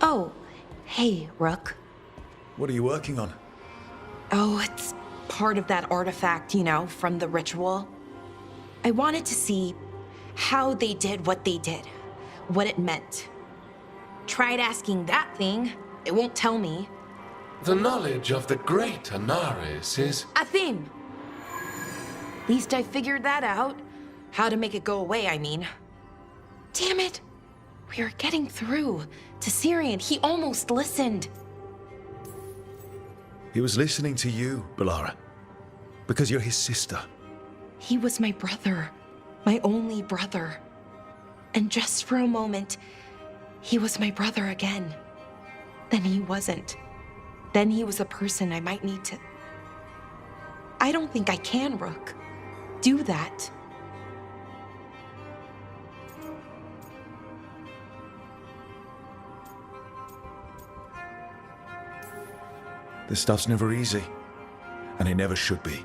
Oh, hey, Rook. What are you working on? Oh, it's part of that artifact, you know, from the ritual. I wanted to see how they did what they did, what it meant. Tried asking that thing, it won't tell me. The knowledge of the great Anaris is... A theme! At least I figured that out. How to make it go away, I mean. Damn it! We were getting through to Syrian. He almost listened. He was listening to you, Balara. Because you're his sister. He was my brother. My only brother. And just for a moment, he was my brother again. Then he wasn't. Then he was a person I might need to... I don't think I can, Rook. Do that. This stuff's never easy. And it never should be.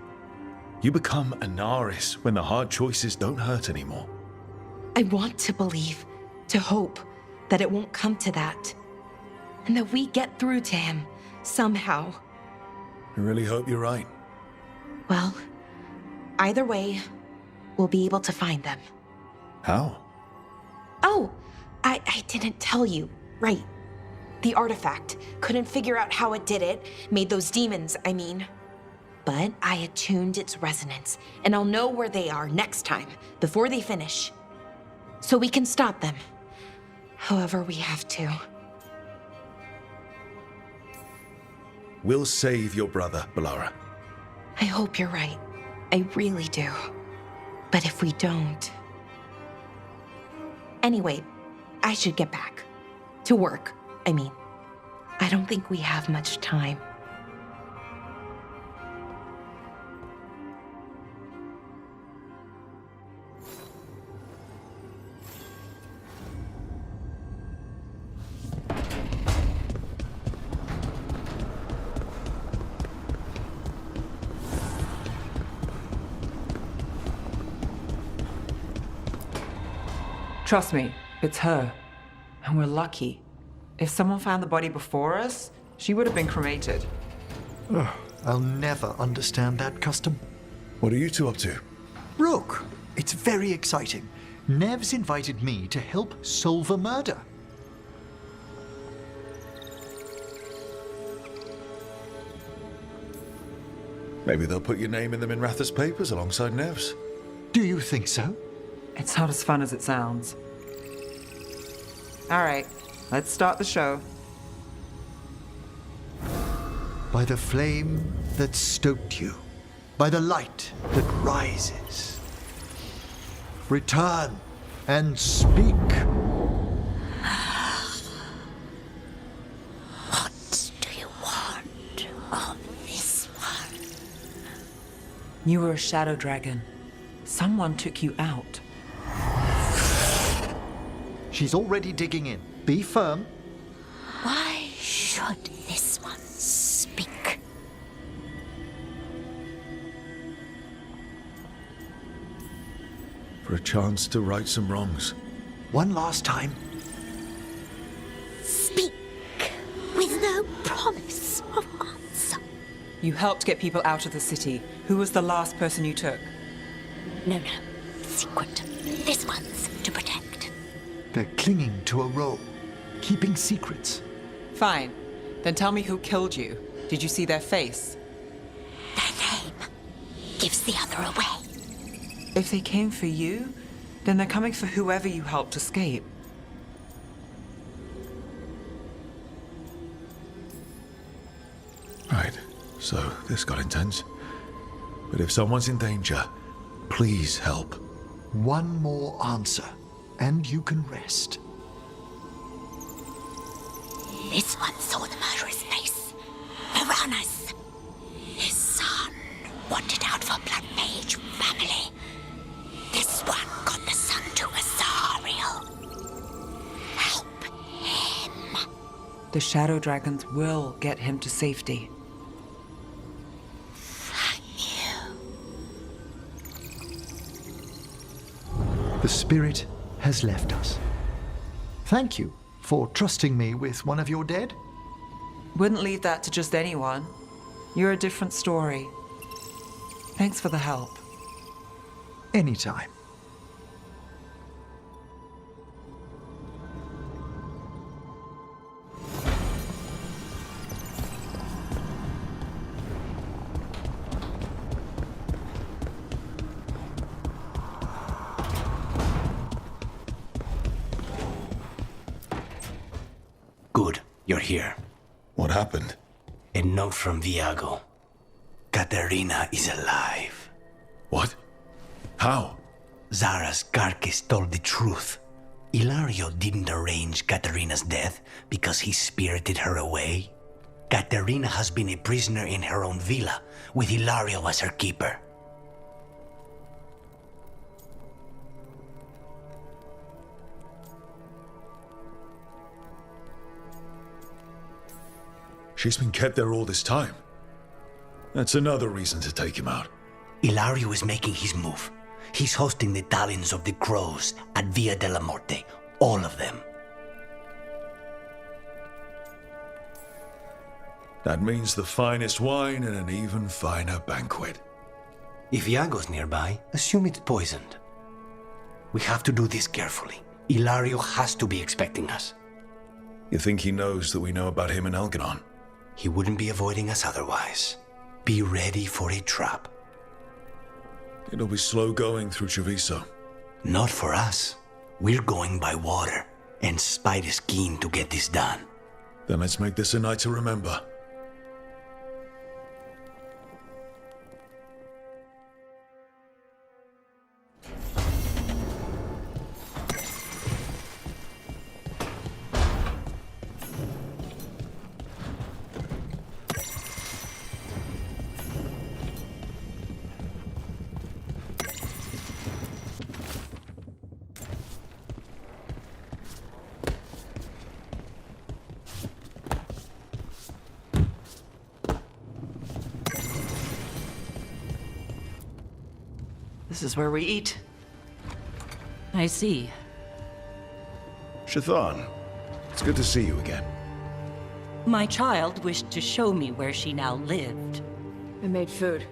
You become Anaris when the hard choices don't hurt anymore. I want to believe, to hope, that it won't come to that. And that we get through to him, somehow. I really hope you're right. Well, either way, we'll be able to find them. How? Oh, I didn't tell you. Right. The artifact. Couldn't figure out how it did it. Made those demons, I mean. But I attuned its resonance, and I'll know where they are next time, before they finish. So we can stop them. However we have to. We'll save your brother, Balara. I hope you're right. I really do. But if we don't... Anyway, I should get back. To work, I mean. I don't think we have much time. Trust me, it's her. And we're lucky. If someone found the body before us, she would have been cremated. Ugh, I'll never understand that custom. What are you two up to? Rook, it's very exciting. Nev's invited me to help solve a murder. Maybe they'll put your name in the Minratha's papers alongside Nev's. Do you think so? It's not as fun as it sounds. All right, let's start the show. By the flame that stoked you, by the light that rises. Return and speak. What do you want of this one? You were a shadow dragon. Someone took you out. She's already digging in. Be firm. Why should this one speak? For a chance to right some wrongs. One last time. Speak with no promise of answer. You helped get people out of the city. Who was the last person you took? No. Secret. This one's to protect. They're clinging to a role, keeping secrets. Fine. Then tell me who killed you. Did you see their face? Their name gives the other away. If they came for you, then they're coming for whoever you helped escape. Right, so this got intense. But if someone's in danger, please help. One more answer, and you can rest. This one saw the murderer's face. Piranhas. His son wanted out for Blood Mage family. This one got the son to Azariel. Help him. The shadow dragons will get him to safety. Thank you. The spirit has left us. Thank you for trusting me with one of your dead? Wouldn't leave that to just anyone. You're a different story. Thanks for the help. Anytime. Good, you're here. What happened? A note from Viago. Katerina is alive. What? How? Zara's carcass told the truth. Ilario didn't arrange Katerina's death because he spirited her away. Katerina has been a prisoner in her own villa, with Ilario as her keeper. She's been kept there all this time. That's another reason to take him out. Ilario is making his move. He's hosting the talents of the crows at Via della Morte. All of them. That means the finest wine and an even finer banquet. If Iago's nearby, assume it's poisoned. We have to do this carefully. Ilario has to be expecting us. You think he knows that we know about him and Elganon? He wouldn't be avoiding us otherwise. Be ready for a trap. It'll be slow going through Treviso. Not for us. We're going by water, and Spite is keen to get this done. Then let's make this a night to remember. This is where we eat. I see. Shathan, it's good to see you again. My child wished to show me where she now lived. I made food.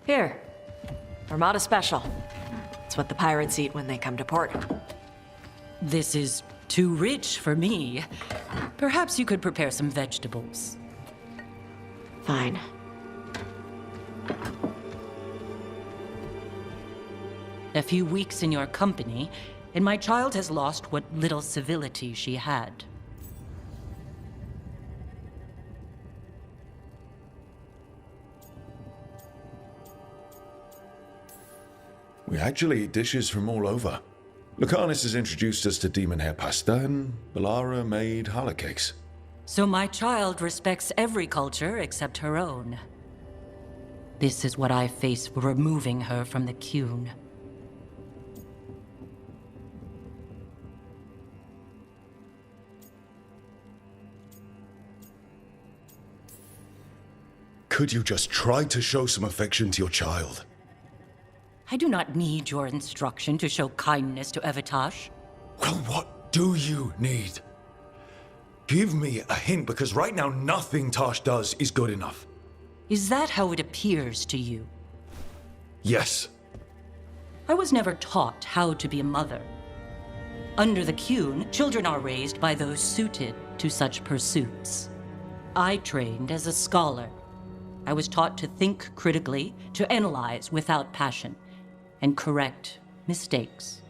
Here. Armada Special. It's what the pirates eat when they come to port. This is too rich for me. Perhaps you could prepare some vegetables. Fine. A few weeks in your company, and my child has lost what little civility she had. We actually eat dishes from all over. Lucanus has introduced us to demon hair pasta, and Balara made challah cakes. So my child respects every culture except her own. This is what I face for removing her from the Qun. Could you just try to show some affection to your child? I do not need your instruction to show kindness to Evitash. Well, what do you need? Give me a hint, because right now nothing Tosh does is good enough. Is that how it appears to you? Yes. I was never taught how to be a mother. Under the Qun, children are raised by those suited to such pursuits. I trained as a scholar. I was taught to think critically, to analyze without passion, and correct mistakes.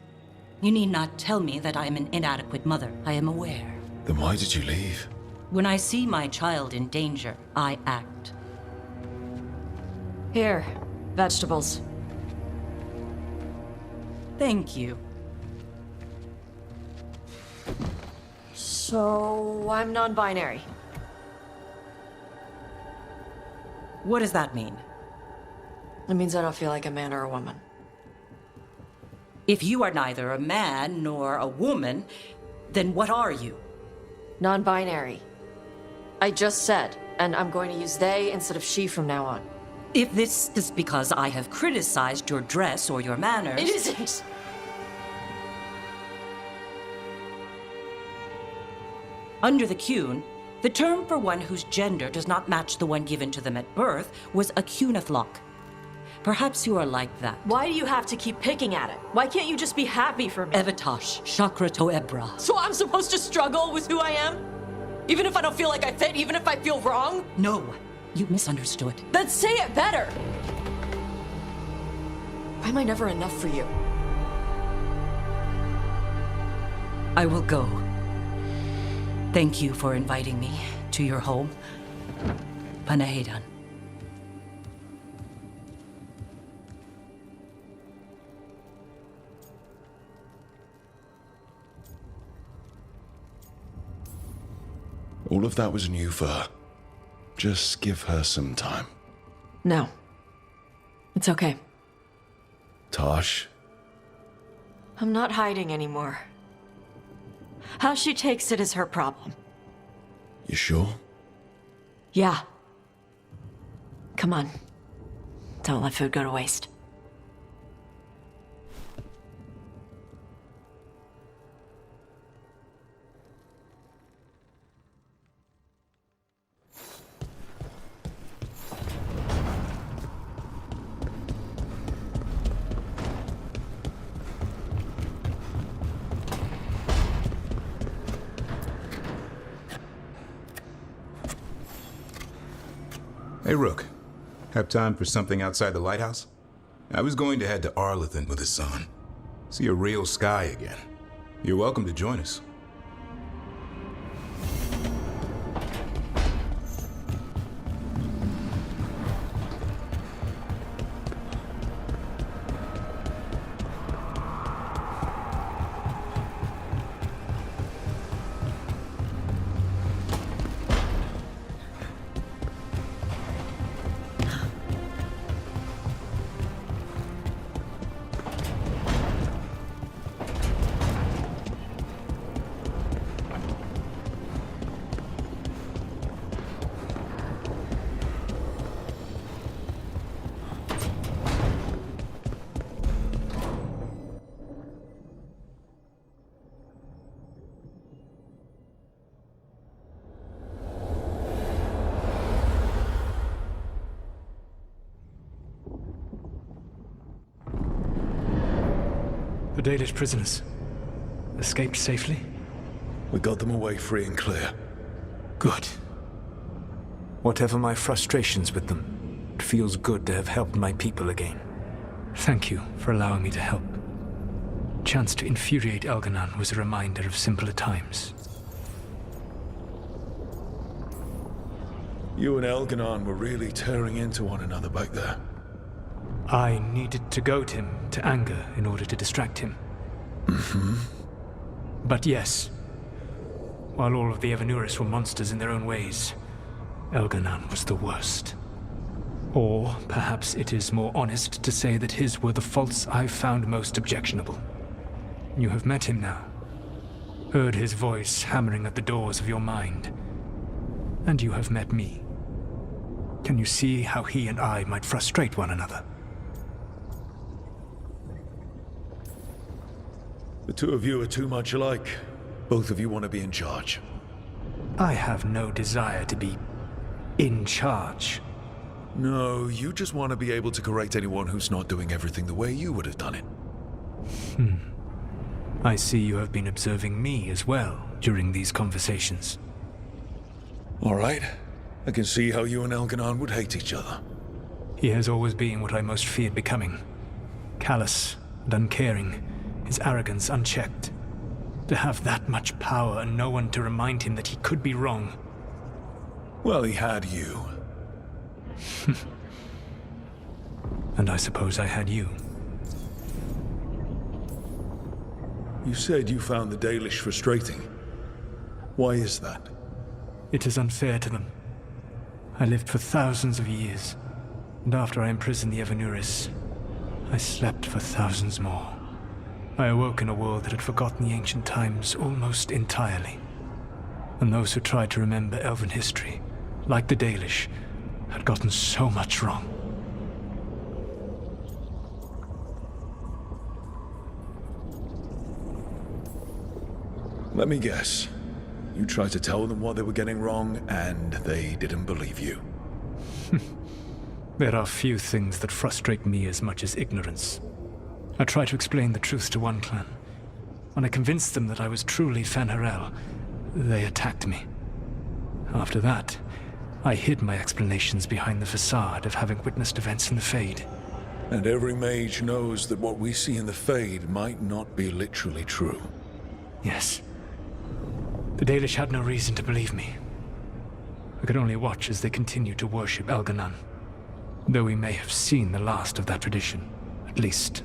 You need not tell me that I am an inadequate mother. I am aware. Then why did you leave? When I see my child in danger, I act. Here. Vegetables. Thank you. So, I'm non-binary. What does that mean? It means I don't feel like a man or a woman. If you are neither a man nor a woman, then what are you? Non-binary. I just said, and I'm going to use they instead of she from now on. If this is because I have criticized your dress or your manners... It isn't! Under the Qun, the term for one whose gender does not match the one given to them at birth was a Qunathlok. Perhaps you are like that. Why do you have to keep picking at it? Why can't you just be happy for me? Evatosh, Chakra Toebra. So I'm supposed to struggle with who I am? Even if I don't feel like I fit, even if I feel wrong? No, you misunderstood. Then say it better! Why am I never enough for you? I will go. Thank you for inviting me to your home. Panahedan. All of that was new for her. Just give her some time. No. It's okay. Tosh, I'm not hiding anymore. How she takes it is her problem. you sure? Yeah. Come on. Don't let food go to waste. Hey, Rook. Have time for something outside the lighthouse? I was going to head to Arlithan with the sun. See a real sky again. You're welcome to join us. The Dalish prisoners escaped safely? We got them away free and clear. Good. Whatever my frustrations with them, it feels good to have helped my people again. Thank you for allowing me to help. Chance to infuriate Elganon was a reminder of simpler times. You and Elganon were really tearing into one another back there. I needed to goad him to anger in order to distract him. Mm-hmm. But yes, while all of the Evanuris were monsters in their own ways, Elganon was the worst. Or perhaps it is more honest to say that his were the faults I found most objectionable. You have met him now, heard his voice hammering at the doors of your mind, and you have met me. Can you see how he and I might frustrate one another? The two of you are too much alike. Both of you want to be in charge. I have no desire to be in charge. No, you just want to be able to correct anyone who's not doing everything the way you would have done it. I see you have been observing me as well during these conversations. All right. I can see how you and Elganon would hate each other. He has always been what I most feared becoming. Callous and uncaring, his arrogance unchecked. To have that much power and no one to remind him that he could be wrong. Well, he had you. And I suppose I had you. You said you found the Dalish frustrating. Why is that? It is unfair to them. I lived for thousands of years, and after I imprisoned the Evanuris, I slept for thousands more. I awoke in a world that had forgotten the ancient times almost entirely. And those who tried to remember Elven history, like the Dalish, had gotten so much wrong. Let me guess. You tried to tell them what they were getting wrong, and they didn't believe you. There are few things that frustrate me as much as ignorance. I tried to explain the truth to one clan. When I convinced them that I was truly Fen'Harel, they attacked me. After that, I hid my explanations behind the facade of having witnessed events in the Fade. And every mage knows that what we see in the Fade might not be literally true. Yes. The Dalish had no reason to believe me. I could only watch as they continued to worship Elganan, though we may have seen the last of that tradition, at least.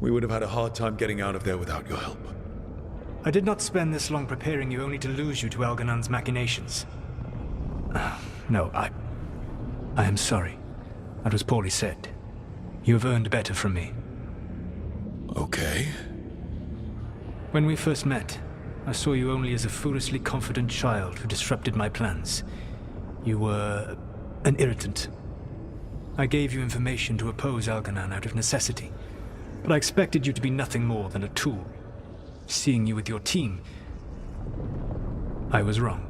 We would have had a hard time getting out of there without your help. I did not spend this long preparing you only to lose you to Elganan's machinations. No, I am sorry. That was poorly said. You have earned better from me. Okay. When we first met, I saw you only as a foolishly confident child who disrupted my plans. You were an irritant. I gave you information to oppose Elganan out of necessity, but I expected you to be nothing more than a tool. Seeing you with your team, I was wrong.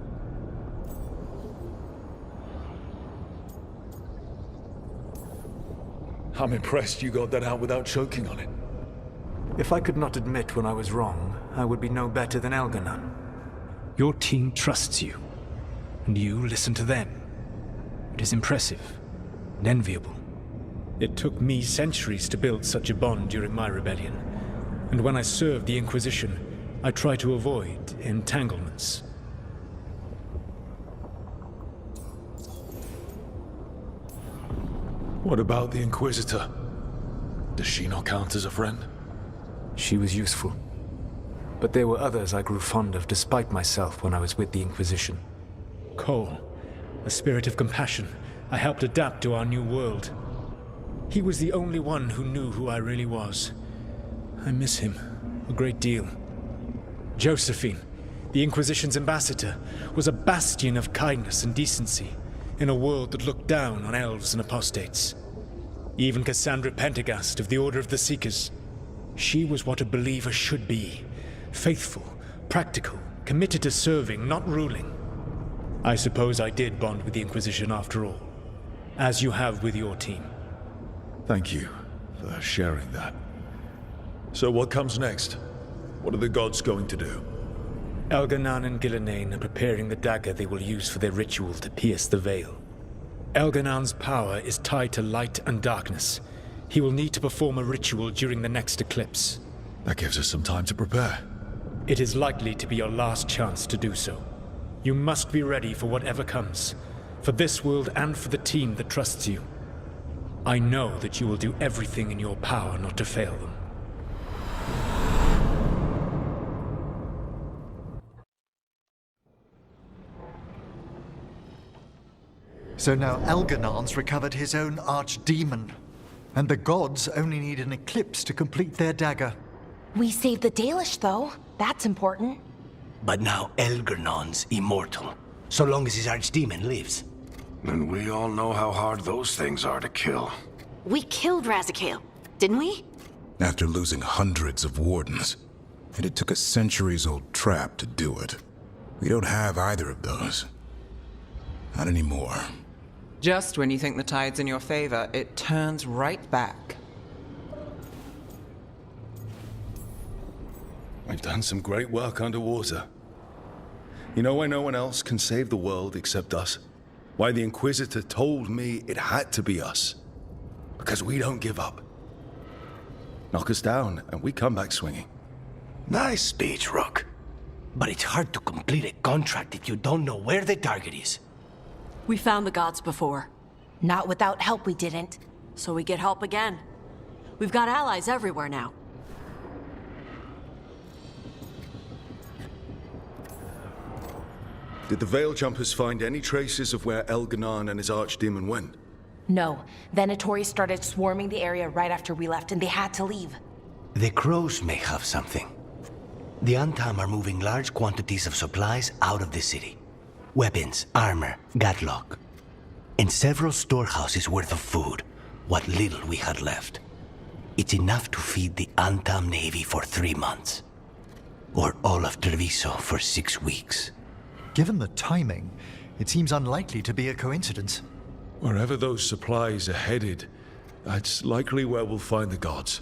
I'm impressed you got that out without choking on it. If I could not admit when I was wrong, I would be no better than Elganan. Your team trusts you, and you listen to them. It is impressive and enviable. It took me centuries to build such a bond during my rebellion, and when I served the Inquisition, I tried to avoid entanglements. What about the Inquisitor? Does she not count as a friend? She was useful. But there were others I grew fond of despite myself when I was with the Inquisition. Cole, a spirit of compassion, I helped adapt to our new world. He was the only one who knew who I really was. I miss him a great deal. Josephine, the Inquisition's ambassador, was a bastion of kindness and decency in a world that looked down on elves and apostates. Even Cassandra Pendergast of the Order of the Seekers. She was what a believer should be. Faithful, practical, committed to serving, not ruling. I suppose I did bond with the Inquisition after all, as you have with your team. Thank you for sharing that. So what comes next? What are the gods going to do? Elganan and Gillenane are preparing the dagger they will use for their ritual to pierce the veil. Elganan's power is tied to light and darkness. He will need to perform a ritual during the next eclipse. That gives us some time to prepare. It is likely to be your last chance to do so. You must be ready for whatever comes, for this world and for the team that trusts you. I know that you will do everything in your power not to fail them. So now Elganan's recovered his own archdemon, and the gods only need an eclipse to complete their dagger. We saved the Dalish, though. That's important. But now Elganan's immortal, so long as his archdemon lives. And we all know how hard those things are to kill. We killed Razikale, didn't we? After losing hundreds of wardens. And it took a centuries-old trap to do it. We don't have either of those. Not anymore. Just when you think the tide's in your favor, it turns right back. We've done some great work underwater. You know why no one else can save the world except us? Why the Inquisitor told me it had to be us. Because we don't give up. Knock us down, and we come back swinging. Nice speech, Rook. But it's hard to complete a contract if you don't know where the target is. We found the gods before. Not without help, we didn't. So we get help again. We've got allies everywhere now. Did the Veil Jumpers find any traces of where Elganan and his archdemon went? No. Venatori started swarming the area right after we left, and they had to leave. The crows may have something. The Antam are moving large quantities of supplies out of the city. Weapons, armor, gatlock. And several storehouses worth of food, what little we had left. It's enough to feed the Antam Navy for 3 months. Or all of Treviso for 6 weeks. Given the timing, it seems unlikely to be a coincidence. Wherever those supplies are headed, that's likely where we'll find the gods.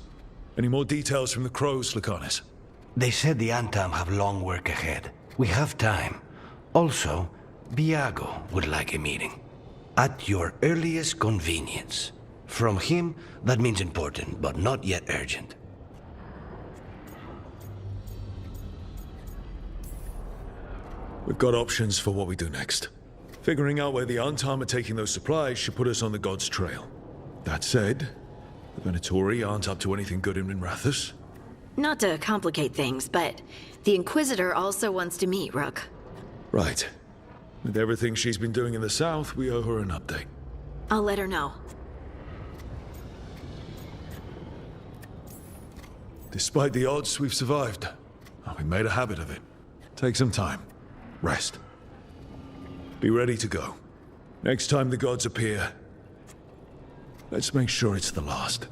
Any more details from the Crows, Lycanis? They said the Antam have long work ahead. We have time. Also, Biago would like a meeting. At your earliest convenience. From him, that means important, but not yet urgent. We've got options for what we do next. Figuring out where the Antam are taking those supplies should put us on the gods' trail. That said, the Venatori aren't up to anything good in Minrathous. Not to complicate things, but the Inquisitor also wants to meet Rook. Right. With everything she's been doing in the south, we owe her an update. I'll let her know. Despite the odds, we've survived. We made a habit of it. Take some time. Rest. Be ready to go. Next time the gods appear, let's make sure it's the last.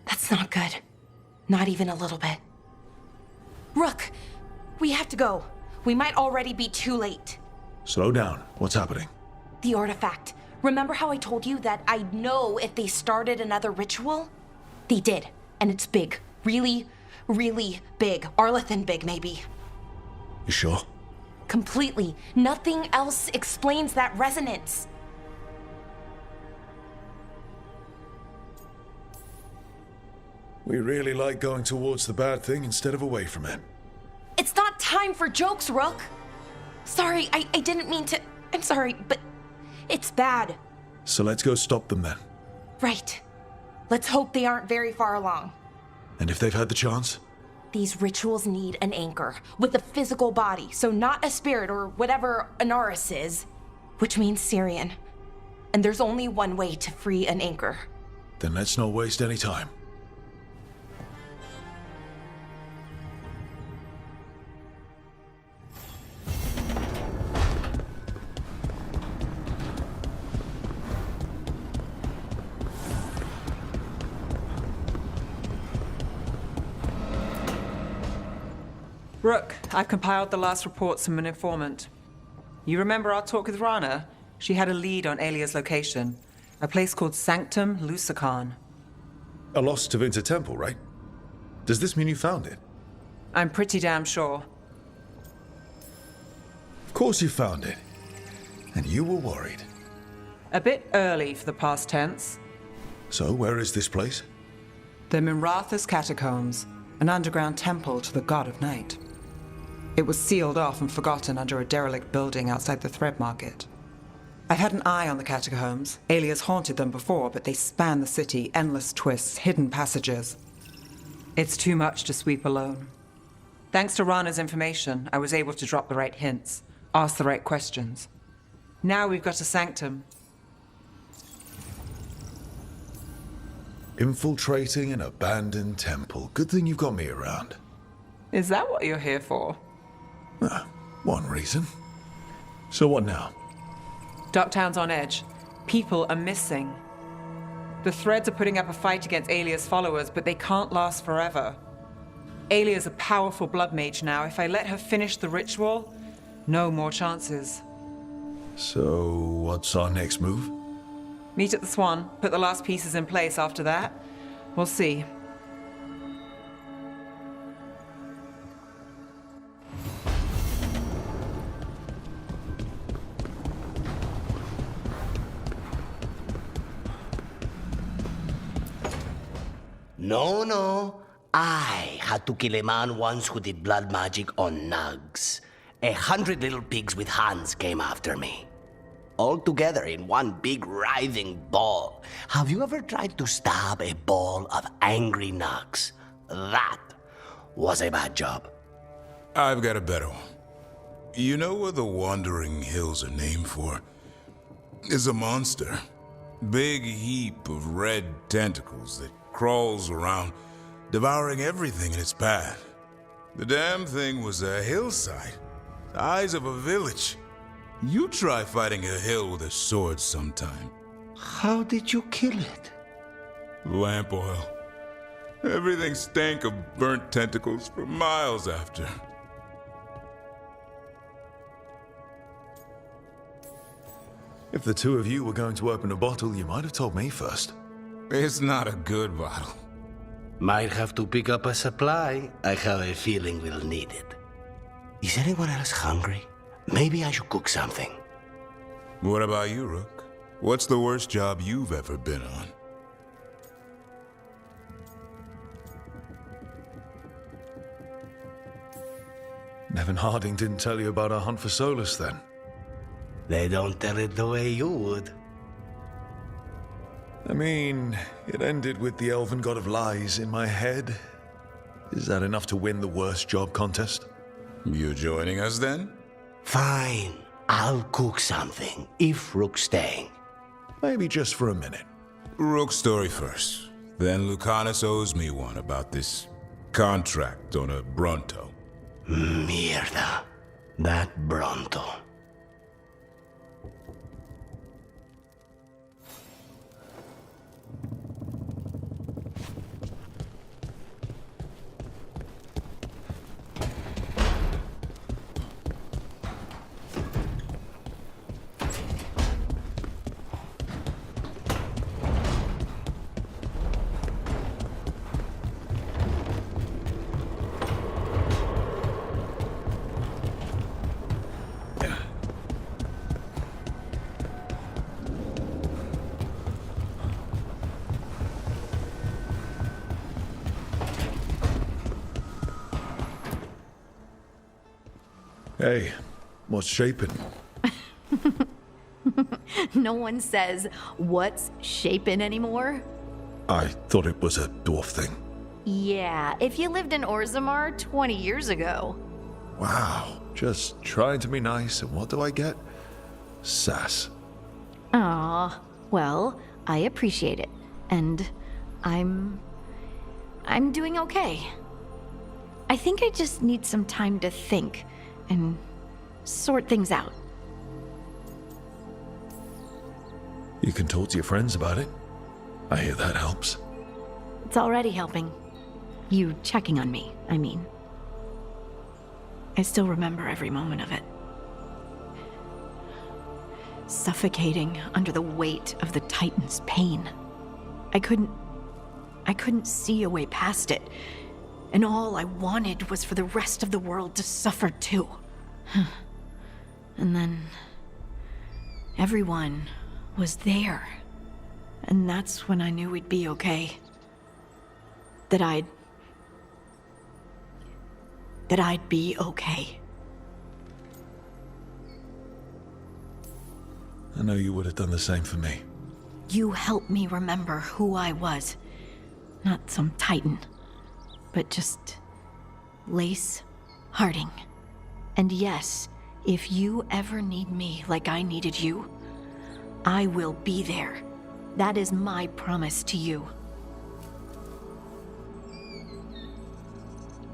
That's not good. Not even a little bit. Rook, we have to go. We might already be too late. Slow down. What's happening? The artifact. Remember how I told you that I'd know if they started another ritual? They did, and it's big. Really, really big. Arlethan big, maybe. You sure? Completely. Nothing else explains that resonance. We really like going towards the bad thing instead of away from it. It's not time for jokes, Rook. Sorry, I didn't mean to. I'm sorry, but it's bad. So let's go stop them then. Right. Let's hope they aren't very far along. And if they've had the chance? These rituals need an anchor with a physical body, so not a spirit or whatever Anaris is, which means Syrian. And there's only one way to free an anchor. Then let's not waste any time. Rook, I've compiled the last reports from an informant. You remember our talk with Rana? She had a lead on Alia's location. A place called Sanctum Lusican. A lost Tevinter temple, right? Does this mean you found it? I'm pretty damn sure. Of course you found it. And you were worried. A bit early for the past tense. So, where is this place? The Minrathous Catacombs, an underground temple to the god of night. It was sealed off and forgotten under a derelict building outside the Thread Market. I've had an eye on the catacombs. Alias haunted them before, but they span the city, endless twists, hidden passages. It's too much to sweep alone. Thanks to Rana's information, I was able to drop the right hints, ask the right questions. Now we've got a sanctum. Infiltrating an abandoned temple. Good thing you've got me around. Is that what you're here for? One reason. So what now? Ducktown's on edge. People are missing. The Threads are putting up a fight against Alia's followers, but they can't last forever. Alia's a powerful blood mage now. If I let her finish the ritual, no more chances. So, what's our next move? Meet at the Swan, put the last pieces in place after that. We'll see. No. I had to kill a man once who did blood magic on nugs. 100 little pigs with hands came after me. all together in one big writhing ball. Have you ever tried to stab a ball of angry knocks? That was a bad job. I've got a better one. You know what the Wandering Hills are named for? It's a monster. Big heap of red tentacles that crawls around, devouring everything in its path. The damn thing was a hillside, the size of a village. You try fighting a hill with a sword sometime. How did you kill it? Lamp oil. Everything stank of burnt tentacles for miles after. If the two of you were going to open a bottle, you might have told me first. It's not a good bottle. Might have to pick up a supply. I have a feeling we'll need it. Is anyone else hungry? Maybe I should cook something. What about you, Rook? What's the worst job you've ever been on? Nevin Harding didn't tell you about our hunt for Solus, then? They don't tell it the way you would. I mean, it ended with the elven god of lies in my head. Is that enough to win the worst job contest? You joining us, then? Fine. I'll cook something, if Rook's staying. Maybe just for a minute. Rook's story first. Then Lucanus owes me one about this contract on a Bronto. Mierda. That Bronto. Hey, what's shaping? No one says, what's shaping anymore? I thought it was a dwarf thing. Yeah, if you lived in Orzammar 20 years ago. Wow, just trying to be nice, and what do I get? Sass. Aw, well, I appreciate it. And I'm doing okay. I think I just need some time to think and sort things out. You can talk to your friends about it. I hear that helps. It's already helping. You checking on me, I mean. I still remember every moment of it. Suffocating under the weight of the Titan's pain. I couldn't see a way past it. And all I wanted was for the rest of the world to suffer too. And then everyone was there. And that's when I knew we'd be okay. That I'd be okay. I know you would have done the same for me. You helped me remember who I was. Not some Titan, but just Lace Harding. And yes, if you ever need me like I needed you, I will be there. That is my promise to you.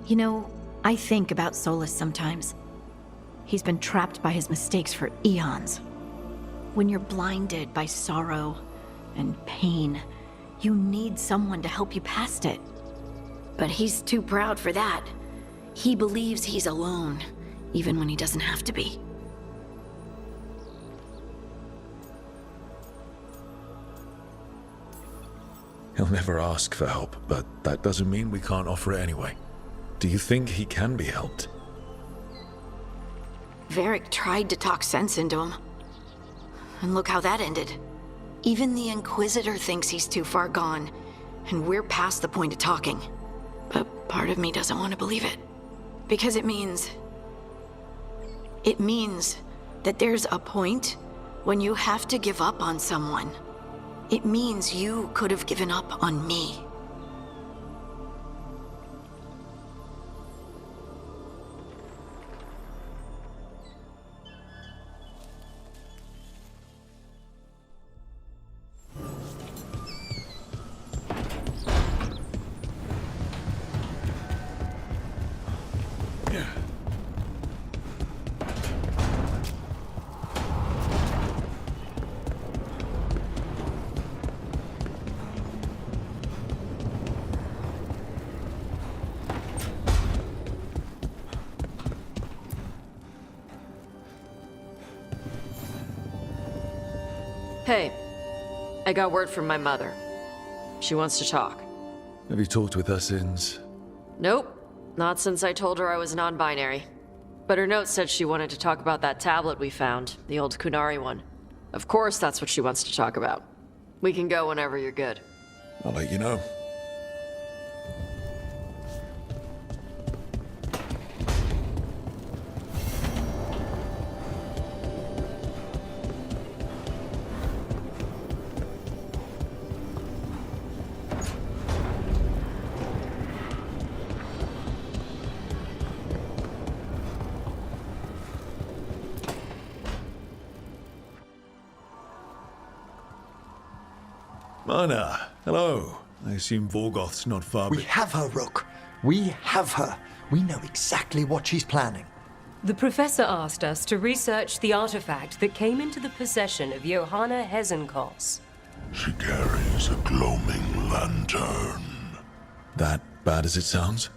You know, I think about Solus sometimes. He's been trapped by his mistakes for eons. When you're blinded by sorrow and pain, you need someone to help you past it. But he's too proud for that. He believes he's alone, even when he doesn't have to be. He'll never ask for help, but that doesn't mean we can't offer it anyway. Do you think he can be helped? Varric tried to talk sense into him. And look how that ended. Even the Inquisitor thinks he's too far gone, and we're past the point of talking. But part of me doesn't want to believe it. Because it means that there's a point When you have to give up on someone, it means you could have given up on me. Hey, I got word from my mother. She wants to talk. Have you talked with her since? Nope, not since I told her I was non-binary. But her note said she wanted to talk about that tablet we found, the old Kunari one. Of course that's what she wants to talk about. We can go whenever you're good. I'll let you know. Mana, hello. I assume Vorgoth's not far. We have her, Rook. We have her. We know exactly what she's planning. The professor asked us to research the artifact that came into the possession of Johanna Hezenkos. She carries a gloaming lantern. That bad as it sounds?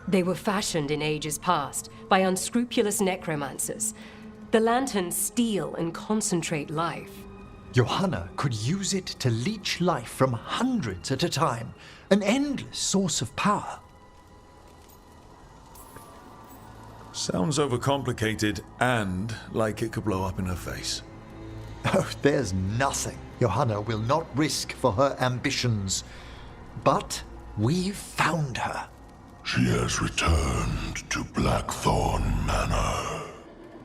They were fashioned in ages past by unscrupulous necromancers. The lanterns steal and concentrate life. Johanna could use it to leech life from hundreds at a time. An endless source of power. Sounds overcomplicated and like it could blow up in her face. Oh, there's nothing Johanna will not risk for her ambitions. But we've found her. She has returned to Blackthorn Manor.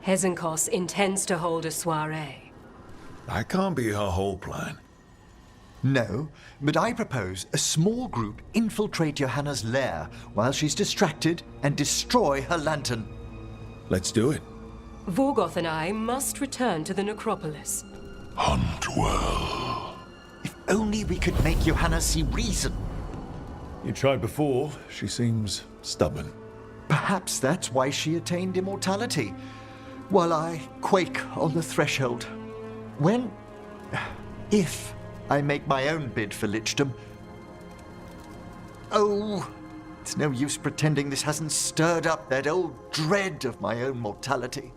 Hezenkos intends to hold a soiree. That can't be her whole plan. No, but I propose a small group infiltrate Johanna's lair while she's distracted and destroy her lantern. Let's do it. Vorgoth and I must return to the necropolis. Hunt well. If only we could make Johanna see reason. You tried before. She seems stubborn. Perhaps that's why she attained immortality, while I quake on the threshold. If I make my own bid for lichdom. Oh, it's no use pretending this hasn't stirred up that old dread of my own mortality.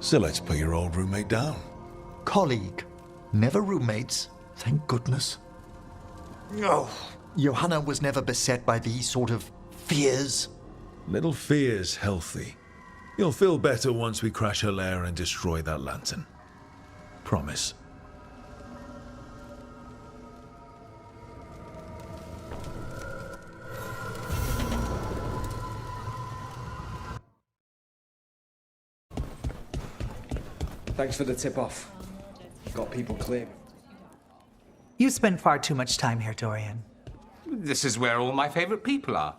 So let's put your old roommate down. Colleague, never roommates, thank goodness. Oh, Johanna was never beset by these sort of fears. Little fear's healthy. You'll feel better once we crash her lair and destroy that lantern. Promise. Thanks for the tip-off. Got people clear. You spend far too much time here, Dorian. This is where all my favorite people are.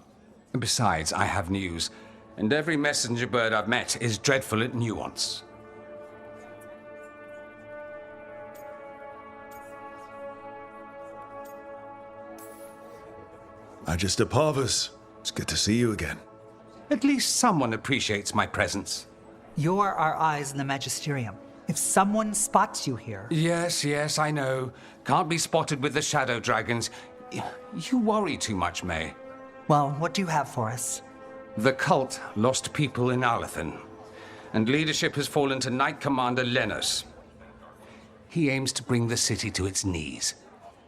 Besides, I have news, and every messenger bird I've met is dreadful at nuance. Magister Parvus, it's good to see you again. At least someone appreciates my presence. You're our eyes in the Magisterium. If someone spots you here... Yes, I know. Can't be spotted with the shadow dragons. You worry too much, May. Well, what do you have for us? The cult lost people in Arlethan, and leadership has fallen to Knight Commander Lennos. He aims to bring the city to its knees.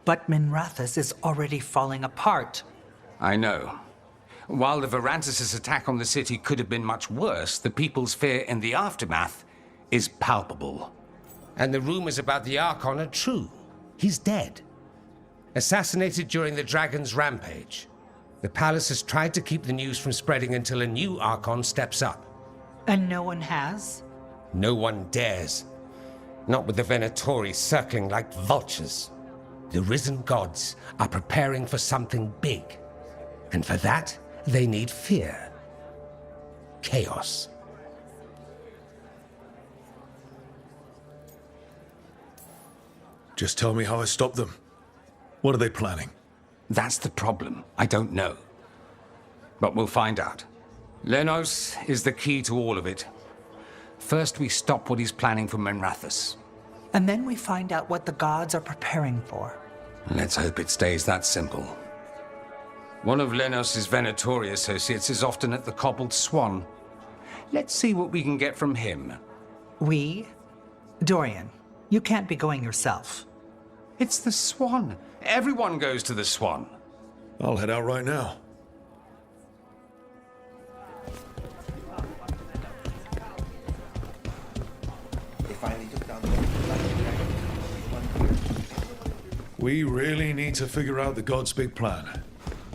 But Minrathous is already falling apart. I know. While the Varantis' attack on the city could have been much worse, the people's fear in the aftermath is palpable. And the rumors about the Archon are true. He's dead. Assassinated during the Dragon's rampage. The palace has tried to keep the news from spreading until a new Archon steps up. And no one has? No one dares. Not with the Venatori circling like vultures. The risen gods are preparing for something big. And for that, they need fear. Chaos. Just tell me how I stop them. What are they planning? That's the problem. I don't know. But we'll find out. Lenos is the key to all of it. First, we stop what he's planning for Menrathus. And then we find out what the gods are preparing for. Let's hope it stays that simple. One of Lenos' Venatori associates is often at the Cobbled Swan. Let's see what we can get from him. We? Dorian, you can't be going yourself. It's the Swan. Everyone goes to the Swan. I'll head out right now. We really need to figure out the God's big plan.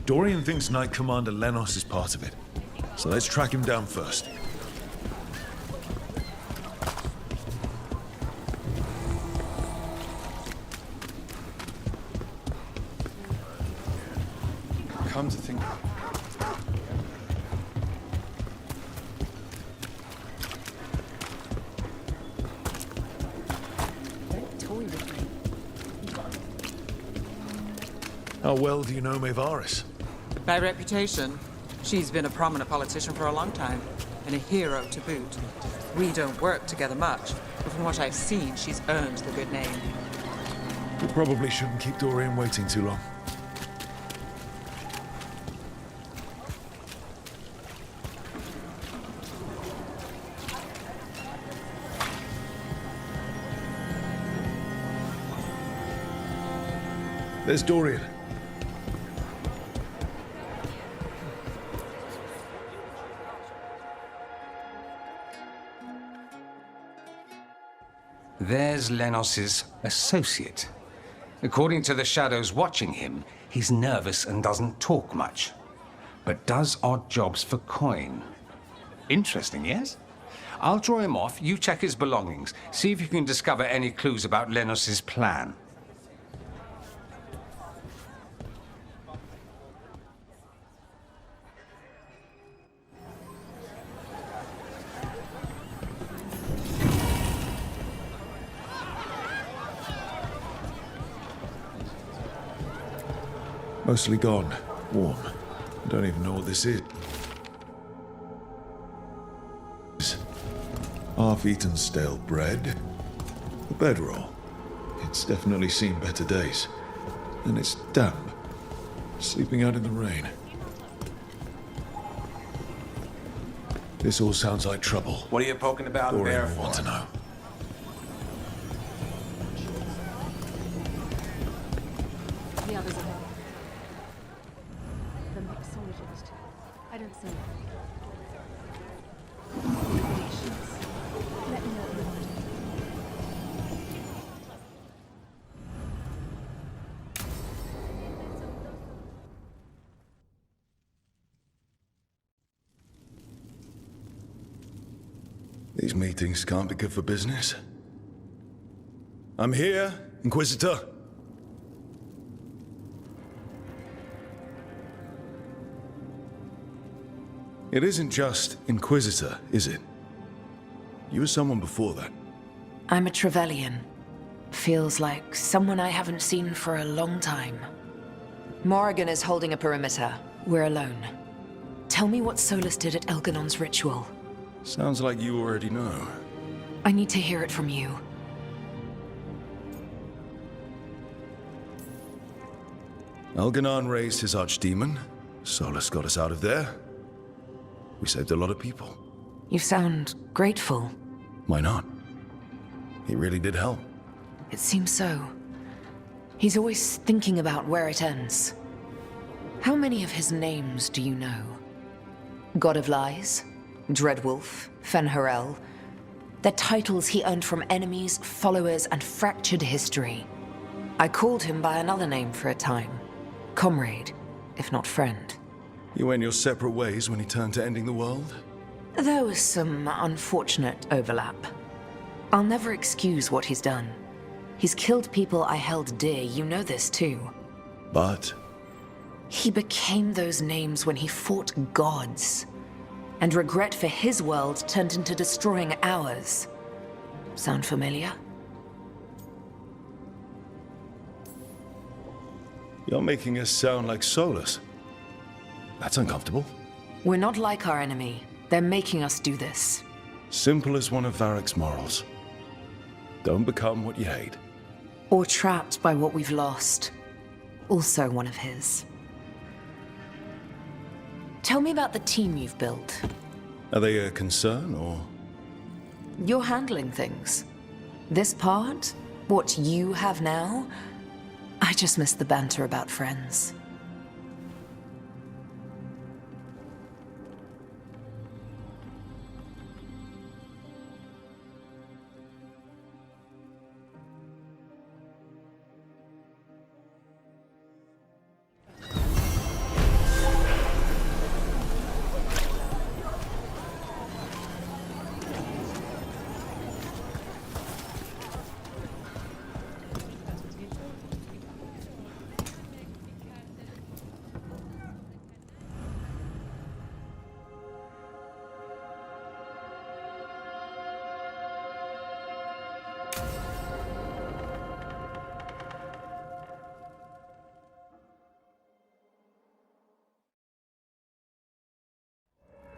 Dorian thinks Knight Commander Lenos is part of it. So let's track him down first. Come to think... How well do you know Maevaris? By reputation, she's been a prominent politician for a long time, and a hero to boot. We don't work together much, but from what I've seen, she's earned the good name. We probably shouldn't keep Dorian waiting too long. There's Dorian. There's Lenos' associate. According to the shadows watching him, he's nervous and doesn't talk much, but does odd jobs for coin. Interesting, yes? I'll draw him off, you check his belongings, see if you can discover any clues about Lenos' plan. Mostly gone. Warm. I don't even know what this is. Half-eaten stale bread. A bedroll. It's definitely seen better days. And it's damp. Sleeping out in the rain. This all sounds like trouble. What are you poking about in there Dorian will want for? to know. The others are there. The mixologist. I don't see it. Let me know what you want. These meetings can't be good for business. I'm here, Inquisitor. It isn't just Inquisitor, is it? You were someone before that. I'm a Trevelyan. Feels like someone I haven't seen for a long time. Morrigan is holding a perimeter. We're alone. Tell me what Solus did at Elganon's ritual. Sounds like you already know. I need to hear it from you. Elganon raised his archdemon. Solus got us out of there. We saved a lot of people. You sound grateful. Why not? He really did help. It seems so. He's always thinking about where it ends. How many of his names do you know? God of Lies? Dreadwolf? Fen'Harel? They're titles he earned from enemies, followers, and fractured history. I called him by another name for a time. Comrade, if not friend. You went your separate ways when he turned to ending the world? There was some unfortunate overlap. I'll never excuse what he's done. He's killed people I held dear, you know this too. But He became those names when he fought gods. And regret for his world turned into destroying ours. Sound familiar? you're making us sound like Solus. That's uncomfortable. We're not like our enemy. They're making us do this. Simple as one of Varric's morals. Don't become what you hate. Or trapped by what we've lost. Also one of his. Tell me about the team you've built. Are they a concern, or...? You're handling things. This part, what you have now, I just miss the banter about friends.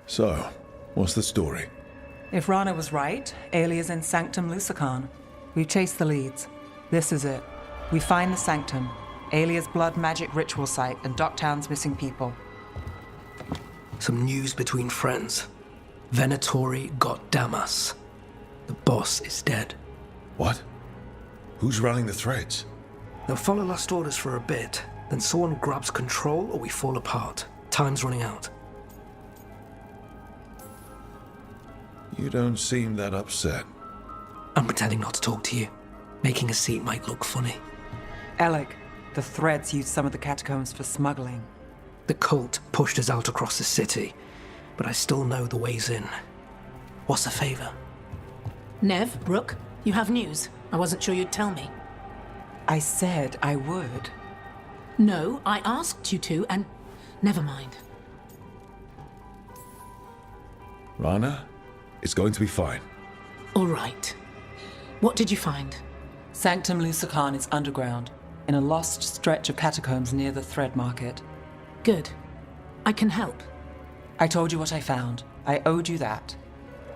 So, what's the story? If Rana was right, Aelia's in Sanctum Lucican. We've chased the leads. This is it. We find the Sanctum, Aelia's blood magic ritual site, and Docktown's missing people. Some news between friends. Venatori got Damas. The boss is dead. What? Who's running the threads? They'll follow last orders for a bit, then someone grabs control or we fall apart. Time's running out. You don't seem that upset. I'm pretending not to talk to you. Making a seat might look funny. Alec, the threads used some of the catacombs for smuggling. The cult pushed us out across the city, but I still know the ways in. What's the favor? Nev, Brooke, you have news. I wasn't sure you'd tell me. I said I would. No, I asked you to, and never mind. Rana, it's going to be fine. All right. What did you find? Sanctum Lucican is underground, in a lost stretch of catacombs near the Thread Market. Good. I can help. I told you what I found. I owed you that.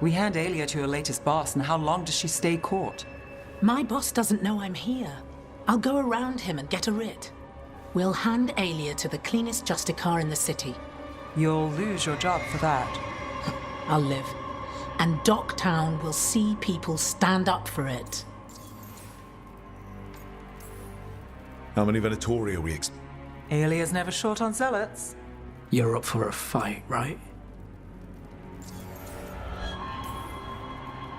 We hand Aelia to your latest boss, and how long does she stay caught? My boss doesn't know I'm here. I'll go around him and get a writ. We'll hand Aelia to the cleanest Justicar in the city. You'll lose your job for that. I'll live. And Docktown will see people stand up for it. How many Venatori are we Aelia's never short on zealots. You're up for a fight, right?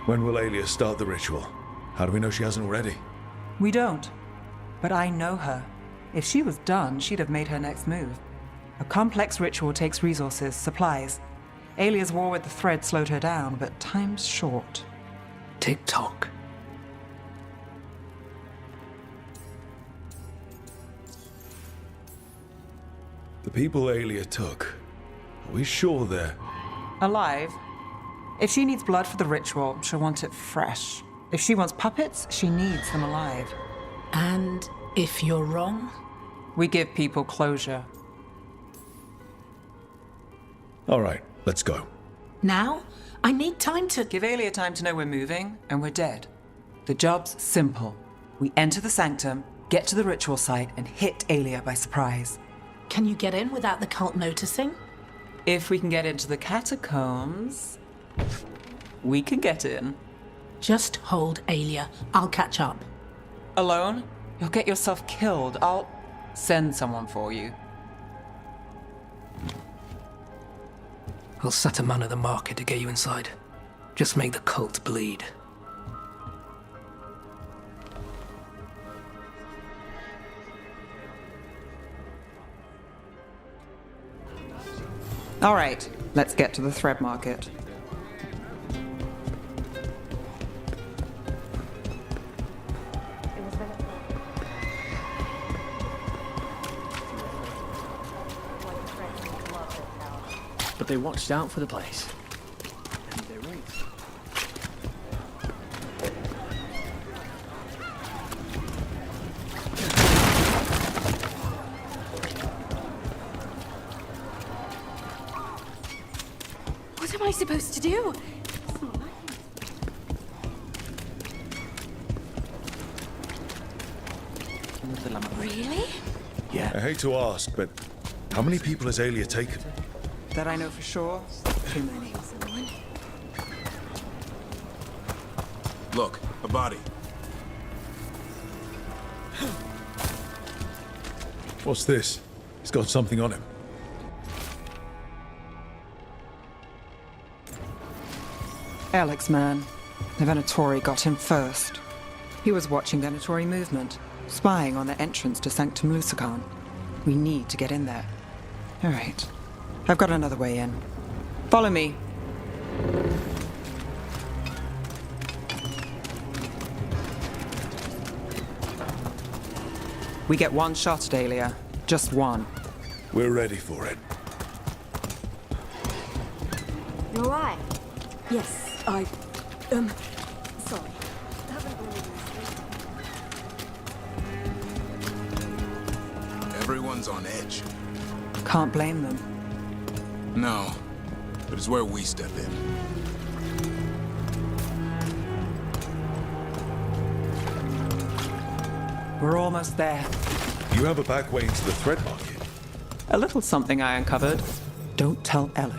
When will Aelia start the ritual? How do we know she hasn't already? We don't. But I know her. If she was done, she'd have made her next move. A complex ritual takes resources, supplies. Aelia's war with the Thread slowed her down, but time's short. Tick-tock. The people Aelia took, are we sure they're... Alive. If she needs blood for the ritual, she'll want it fresh. If she wants puppets, she needs them alive. And if you're wrong? We give people closure. All right, let's go. Now? I need time to... Give Aelia time to know we're moving, and we're dead. The job's simple. We enter the Sanctum, get to the ritual site, and hit Aelia by surprise. Can you get in without the cult noticing? If we can get into the catacombs, we can get in. Just hold Aelia. I'll catch up. Alone? You'll get yourself killed. I'll send someone for you. I'll set a man at the market to get you inside. Just make the cult bleed. All right, let's get to the thread market. But they watched out for the place. And they right. What am I supposed to do? Really? I hate to ask, but how many people has Aelia taken? That I know for sure, too many. Look, a body. What's this? He's got something on him. Alex, man. The Venatori got him first. He was watching Venatori movement, spying on the entrance to Sanctum Lusican. We need to get in there. All right. I've got another way in. Follow me. We get one shot at Aelia. Just one. We're ready for it. You're right. Yes, sorry. Everyone's on edge. Can't blame them. No, but it's where we step in. We're almost there. You have a back way into the thread market. A little something I uncovered. Don't tell Alec.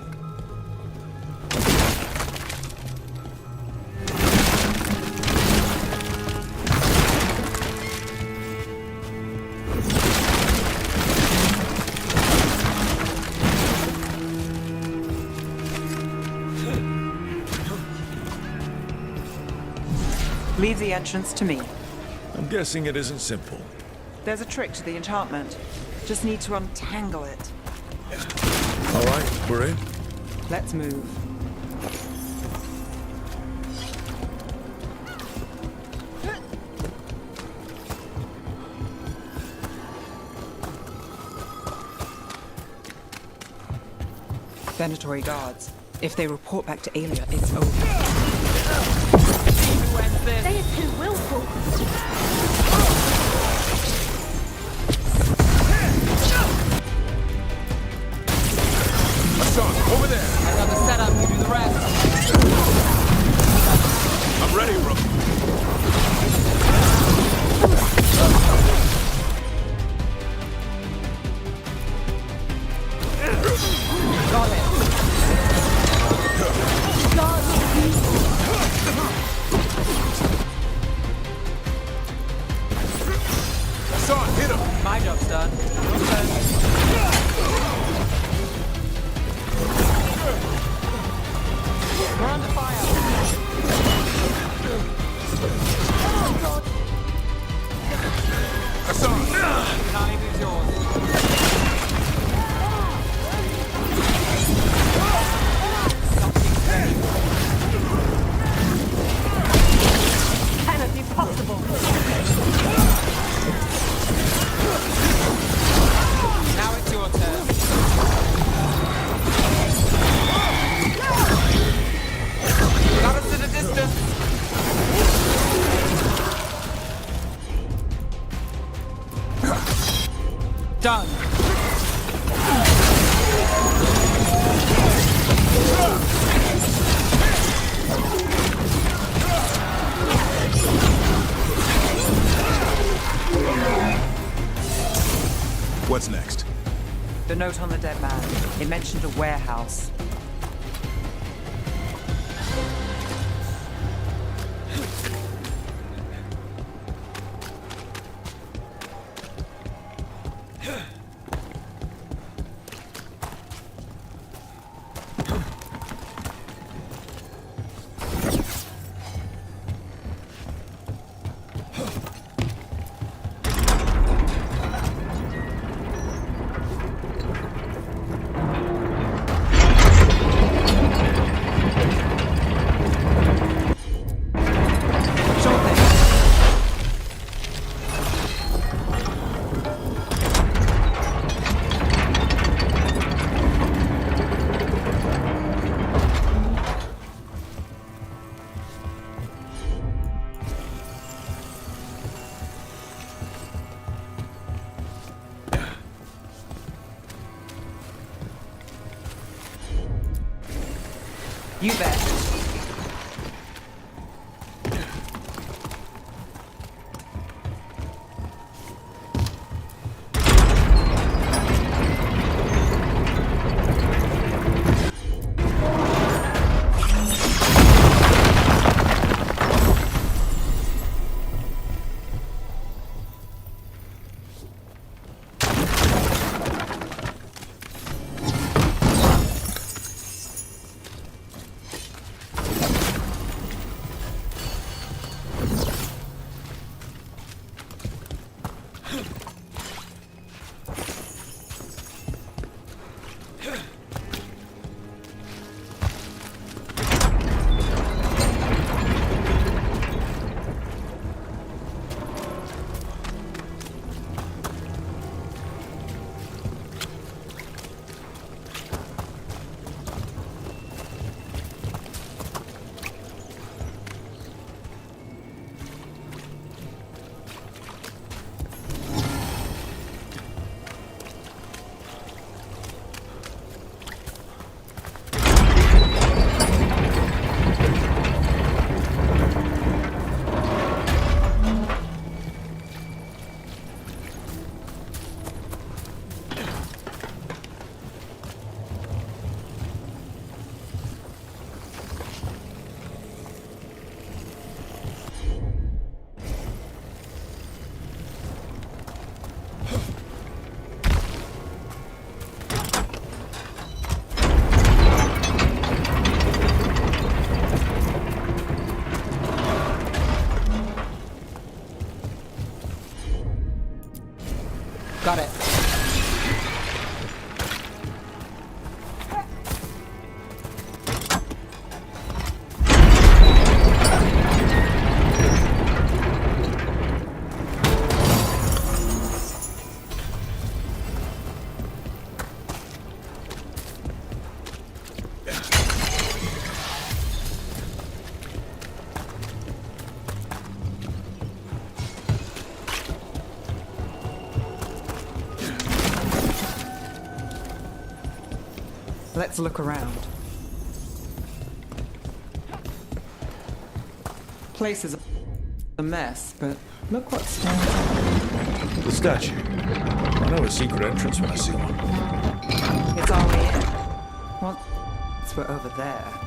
Leave the entrance to me. I'm guessing it isn't simple. There's a trick to the enchantment. Just need to untangle it. All right, we're in. Let's move. Venatori guards. If they report back to Aelia, it's over. They are too willful. Hassan, over there! I got the setup, you do the rest. I'm ready, bro. Got it. Hassan, hit him! My job's done. Your turn. We're under fire. Hassan! Can't leave these yours. Cannot be possible. Now it's your turn. Got us at a distance. Done. What's next? The note on the dead man. It mentioned a warehouse. You bet. Got it. Let's look around. Place is a mess, but look what stands out. The statue. I know a secret entrance when I see one. It's our way in. Once we're over there.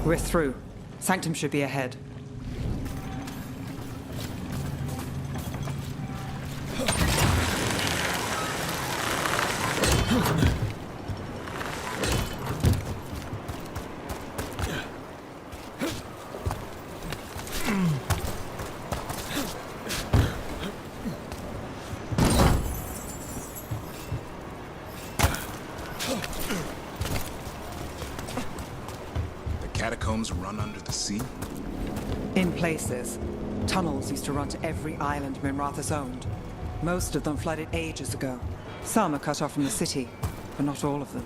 We're through. Sanctum should be ahead. Catacombs run under the sea? In places. Tunnels used to run to every island Minrathous owned. Most of them flooded ages ago. Some are cut off from the city, but not all of them.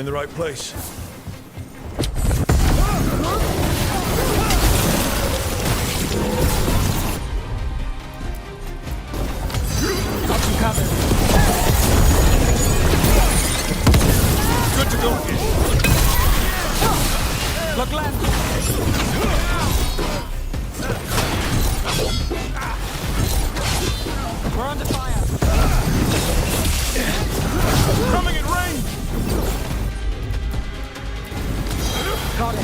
in the right place. Got you covered. Good to go again. Look left. We're under fire. Coming in range! Got it.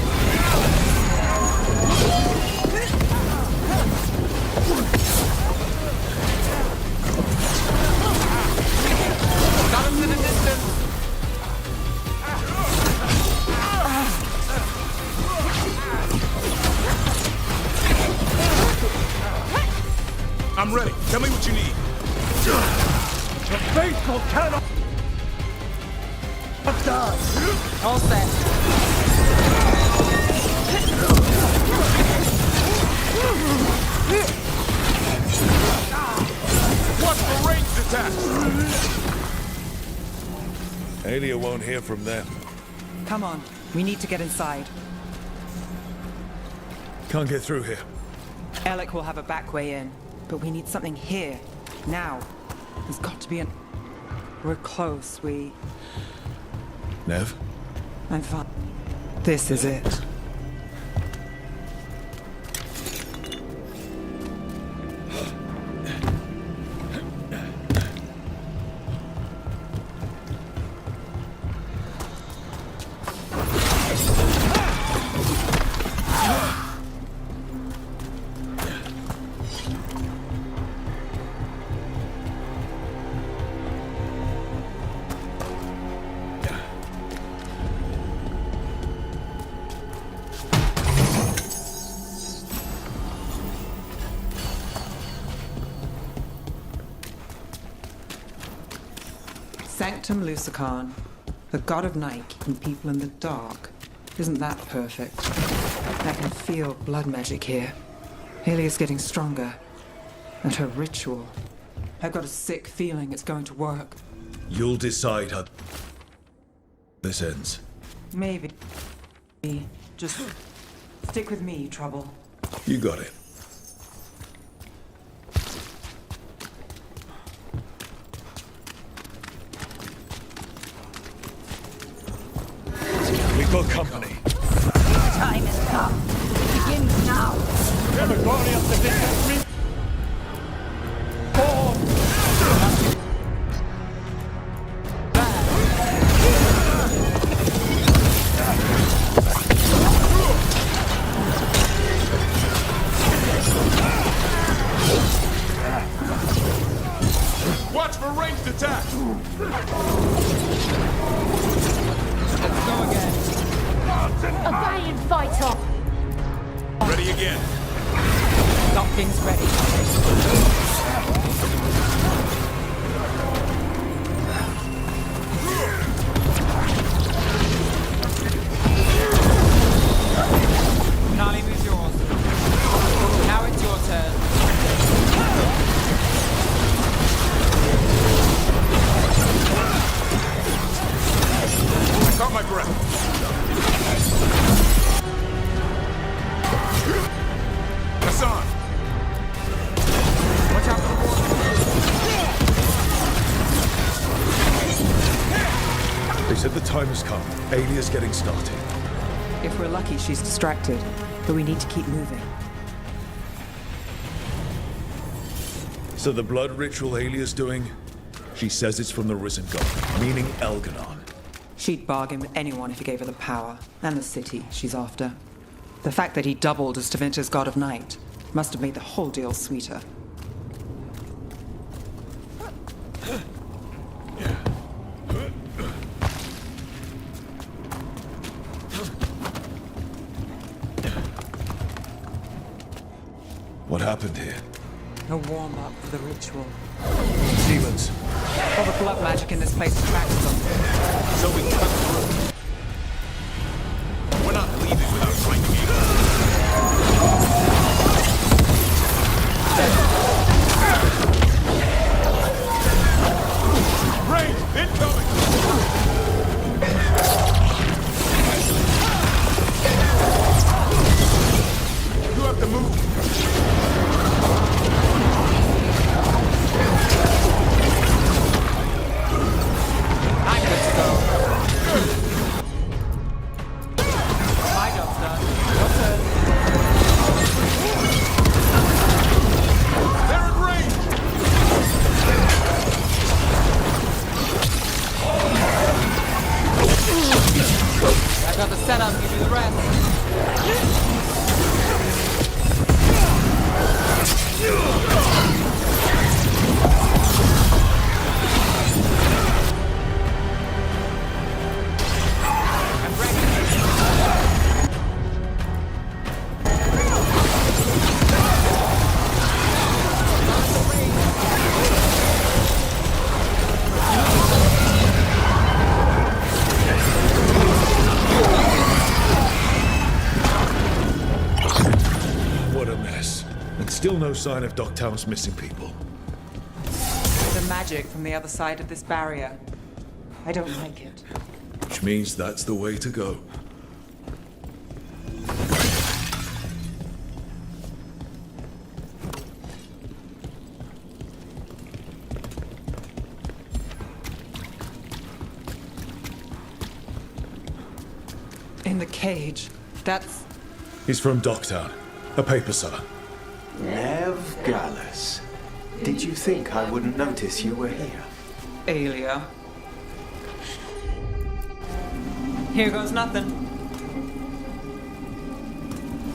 Got him in the distance. I'm ready. Tell me what you need. The faithful cannot die. All set. Watch for ranged attacks! Aelia won't hear from them. Come on, we need to get inside. Can't get through here. Alec will have a back way in, but we need something here, now. There's got to be an... We're close, Nev? I'm fine. This is it. Sanctum Lucican, the god of night keeping people in the dark. Isn't that perfect? I can feel blood magic here. Alia's getting stronger. And her ritual. I've got a sick feeling it's going to work. You'll decide how this ends. Maybe. Just stick with me, Trouble. You got it. We've got company. Time has come. It begins now. The glory of the distant Watch for ranged attacks! Let's go again. A valiant fighter! Ready again. Something's ready. Finale is yours. Now it's your turn. I caught my breath. Hassan! Watch out for the water. They said the time has come. Alia's getting started. If we're lucky, she's distracted. But we need to keep moving. So the blood ritual Alia's doing, she says it's from the risen god, meaning Elganon. She'd bargain with anyone if he gave her the power, and the city she's after. The fact that he doubled as Tevinter's god of night must have made the whole deal sweeter. What happened here? A warm-up for the ritual. Demons. All the blood magic in this place attracts them. So we cut through. We're not leaving without finding you. Range incoming! Still no sign of Dogtown's missing people. The magic from the other side of this barrier. I don't like it. Which means that's the way to go. In the cage. That's... He's from Dogtown, a paper seller. Nev Gallus. Did you think I wouldn't notice you were here? Aelia. Here goes nothing.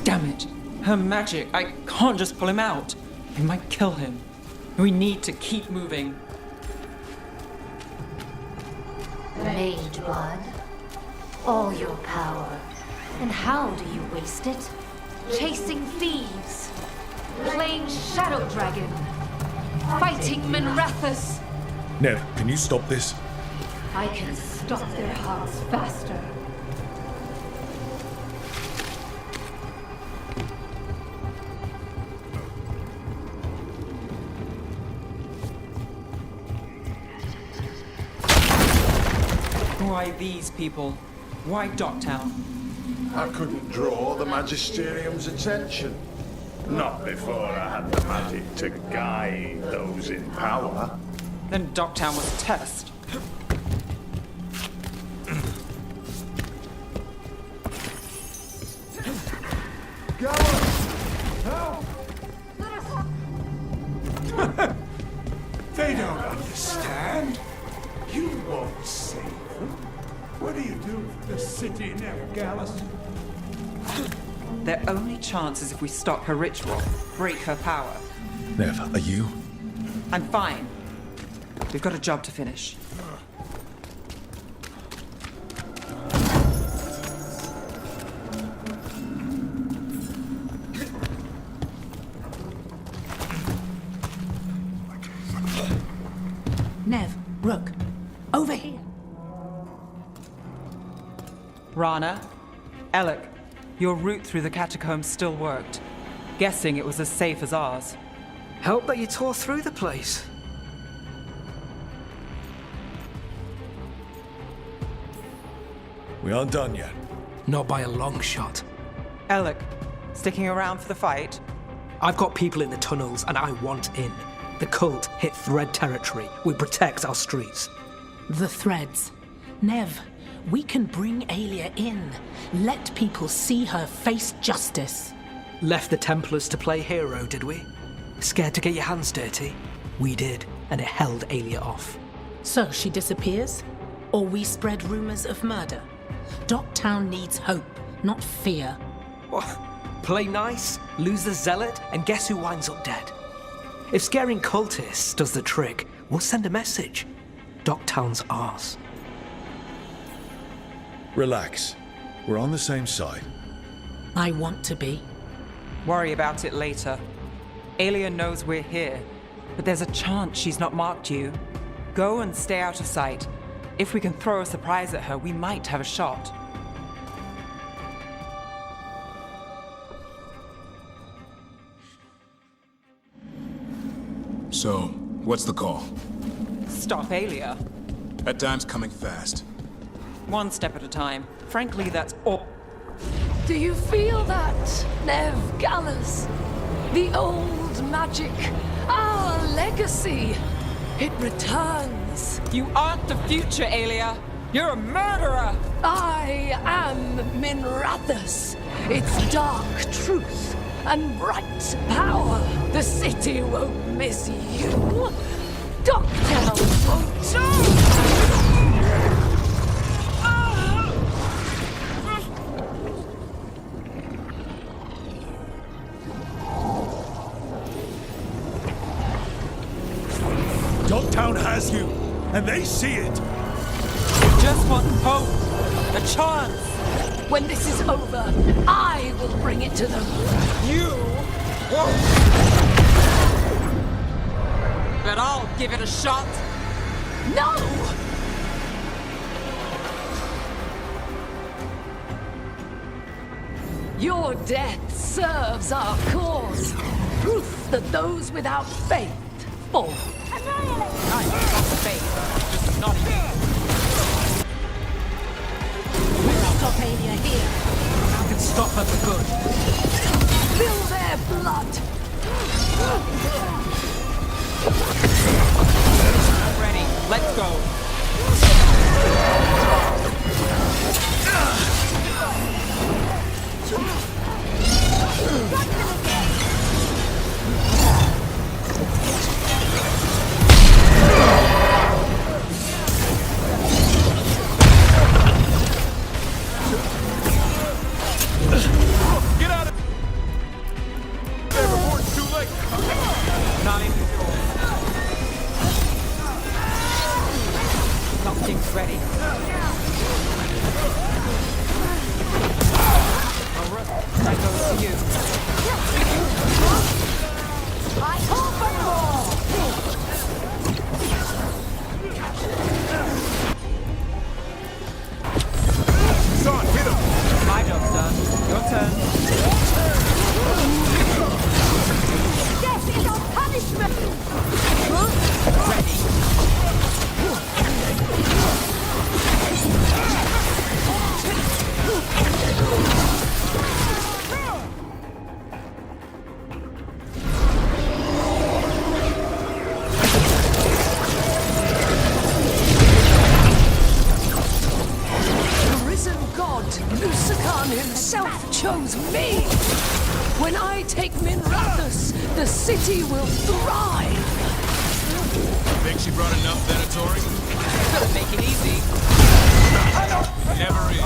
Damn it. Her magic. I can't just pull him out. It might kill him. We need to keep moving. Mage blood. All your power. And how do you waste it? Chasing thieves. Playing Shadow Dragon. Fighting Minrathous. Nev, can you stop this? I can stop their hearts faster. Why these people? Why Dogtown? I couldn't draw the Magisterium's attention. Not before I had the magic to guide those in power. Then Dogtown was a test. They don't understand. You won't save them. What do you do for the city, Nev Gallus? Their only chance is if we stop her ritual, break her power. Nev, are you? I'm fine. We've got a job to finish. Nev, Rook, over here. Rana, Alec, your route through the catacombs still worked. Guessing it was as safe as ours. Help that you tore through the place. We aren't done yet. Not by a long shot. Alec, sticking around for the fight? I've got people in the tunnels and I want in. The cult hit Thread territory. We protect our streets. The threads. Nev, we can bring Aelia in. Let people see her face justice. Left the Templars to play hero, did we? Scared to get your hands dirty? We did, and it held Aelia off. So she disappears? Or we spread rumors of murder? Dogtown needs hope, not fear. What? Play nice, lose the zealot, and guess who winds up dead? If scaring cultists does the trick, we'll send a message. Dogtown's ours. Relax. We're on the same side. I want to be. Worry about it later. Aelia knows we're here, but there's a chance she's not marked you. Go and stay out of sight. If we can throw a surprise at her, we might have a shot. So, what's the call? Stop Aelia. That time's coming fast. One step at a time. Frankly, that's all. Do you feel that, Nev Gallus? The old magic, our legacy. It returns. You aren't the future, Aelia. You're a murderer. I am Minrathous. Its dark truth and bright power. The city won't miss you. Dogtown won't too. Dogtown has you, and they see it. Just want hope, a chance. When this is over, I will bring it to them. You won't. But I'll give it a shot. No! Your death serves our cause. Proof that those without faith fall. Faith, not you. We'll stop Alia here. I can stop her for good. Fill their blood. I'm ready. Let's go. Get out of there before it's too late. Not even Something's ready. Alright, that goes to you. I call for more. Son, hit him. My job's done. Your turn. Death is our punishment. Ready. The risen god, Lucican himself, chose me. When I take Minrathous, the city will thrive. Think she brought enough Venatori? Doesn't make it easy. Never is.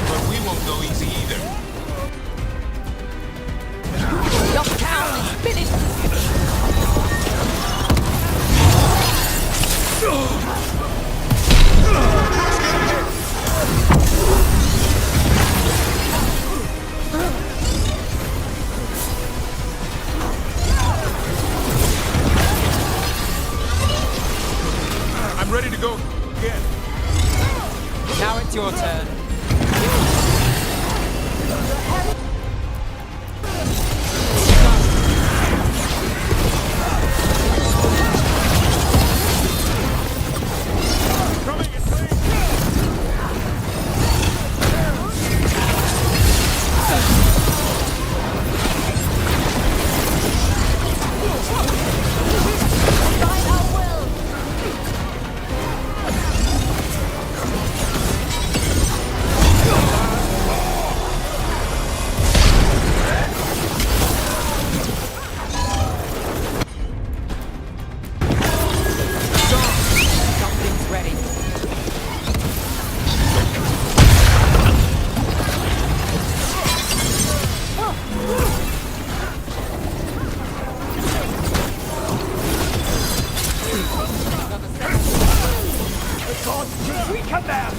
But we won't go easy either. Your town is finished. I'm ready to go again. Now it's your turn. Something's ready. We come down.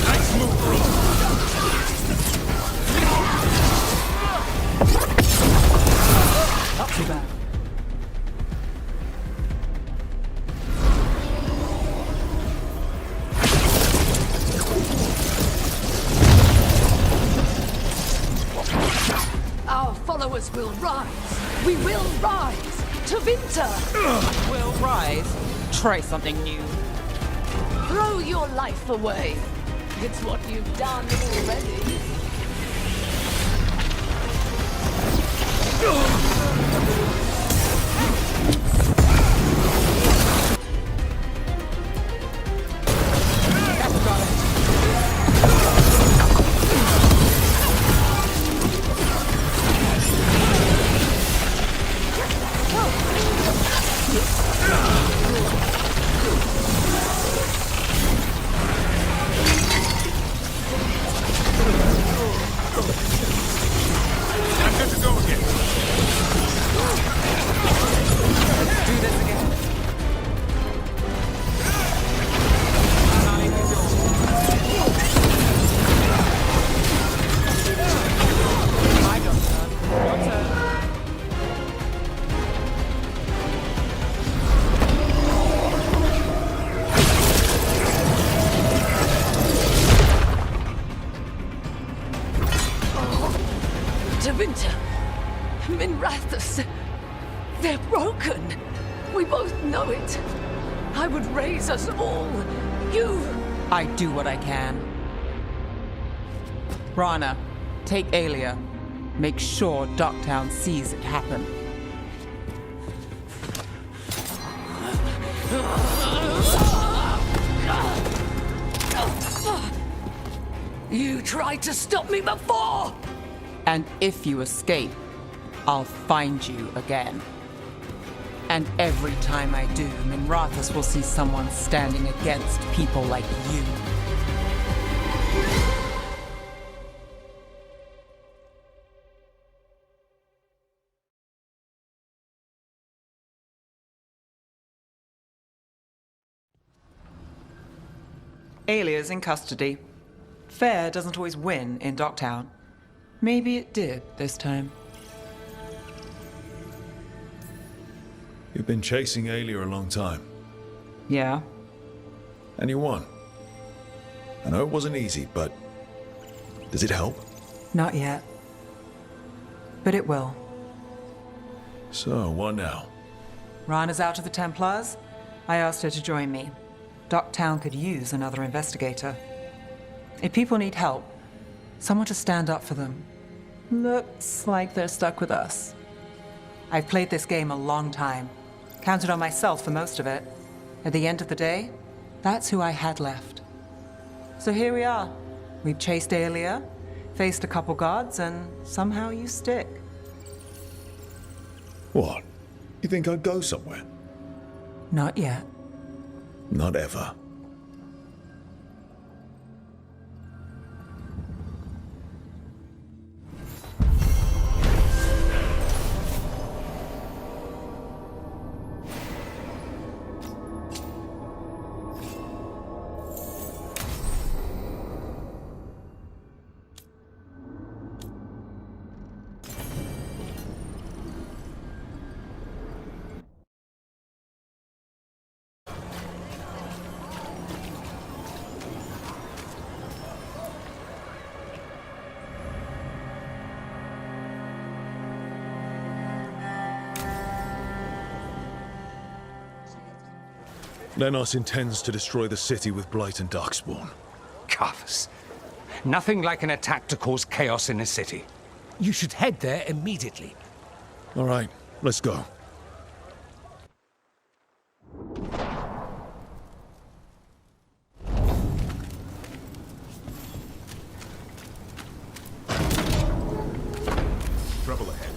Nice move, bro. Not too bad. Our followers will rise. We will rise to Vinter. Will rise. Try something new. Throw your life away. It's what you've done already. That's got it. Minrathous. They're broken. We both know it. I would raise us all. You... I do what I can. Rana, take Aelia. Make sure Docktown sees it happen. You tried to stop me before! And if you escape, I'll find you again. And every time I do, Minrathous will see someone standing against people like you. Aelia's in custody. Fair doesn't always win in Docktown. Maybe it did this time. You've been chasing Aelia a long time. Yeah. And you won. I know it wasn't easy, but does it help? Not yet. But it will. So, what now? Rana's out of the Templars. I asked her to join me. Docktown could use another investigator. If people need help, someone to stand up for them. Looks like they're stuck with us. I've played this game a long time. Counted on myself for most of it. At the end of the day, that's who I had left. So here we are. We've chased Aelia, faced a couple guards, and somehow you stick. What? You think I'd go somewhere? Not yet. Not ever. Lenos intends to destroy the city with Blight and Darkspawn. Carthus. Nothing like an attack to cause chaos in a city. You should head there immediately. All right, let's go. Trouble ahead.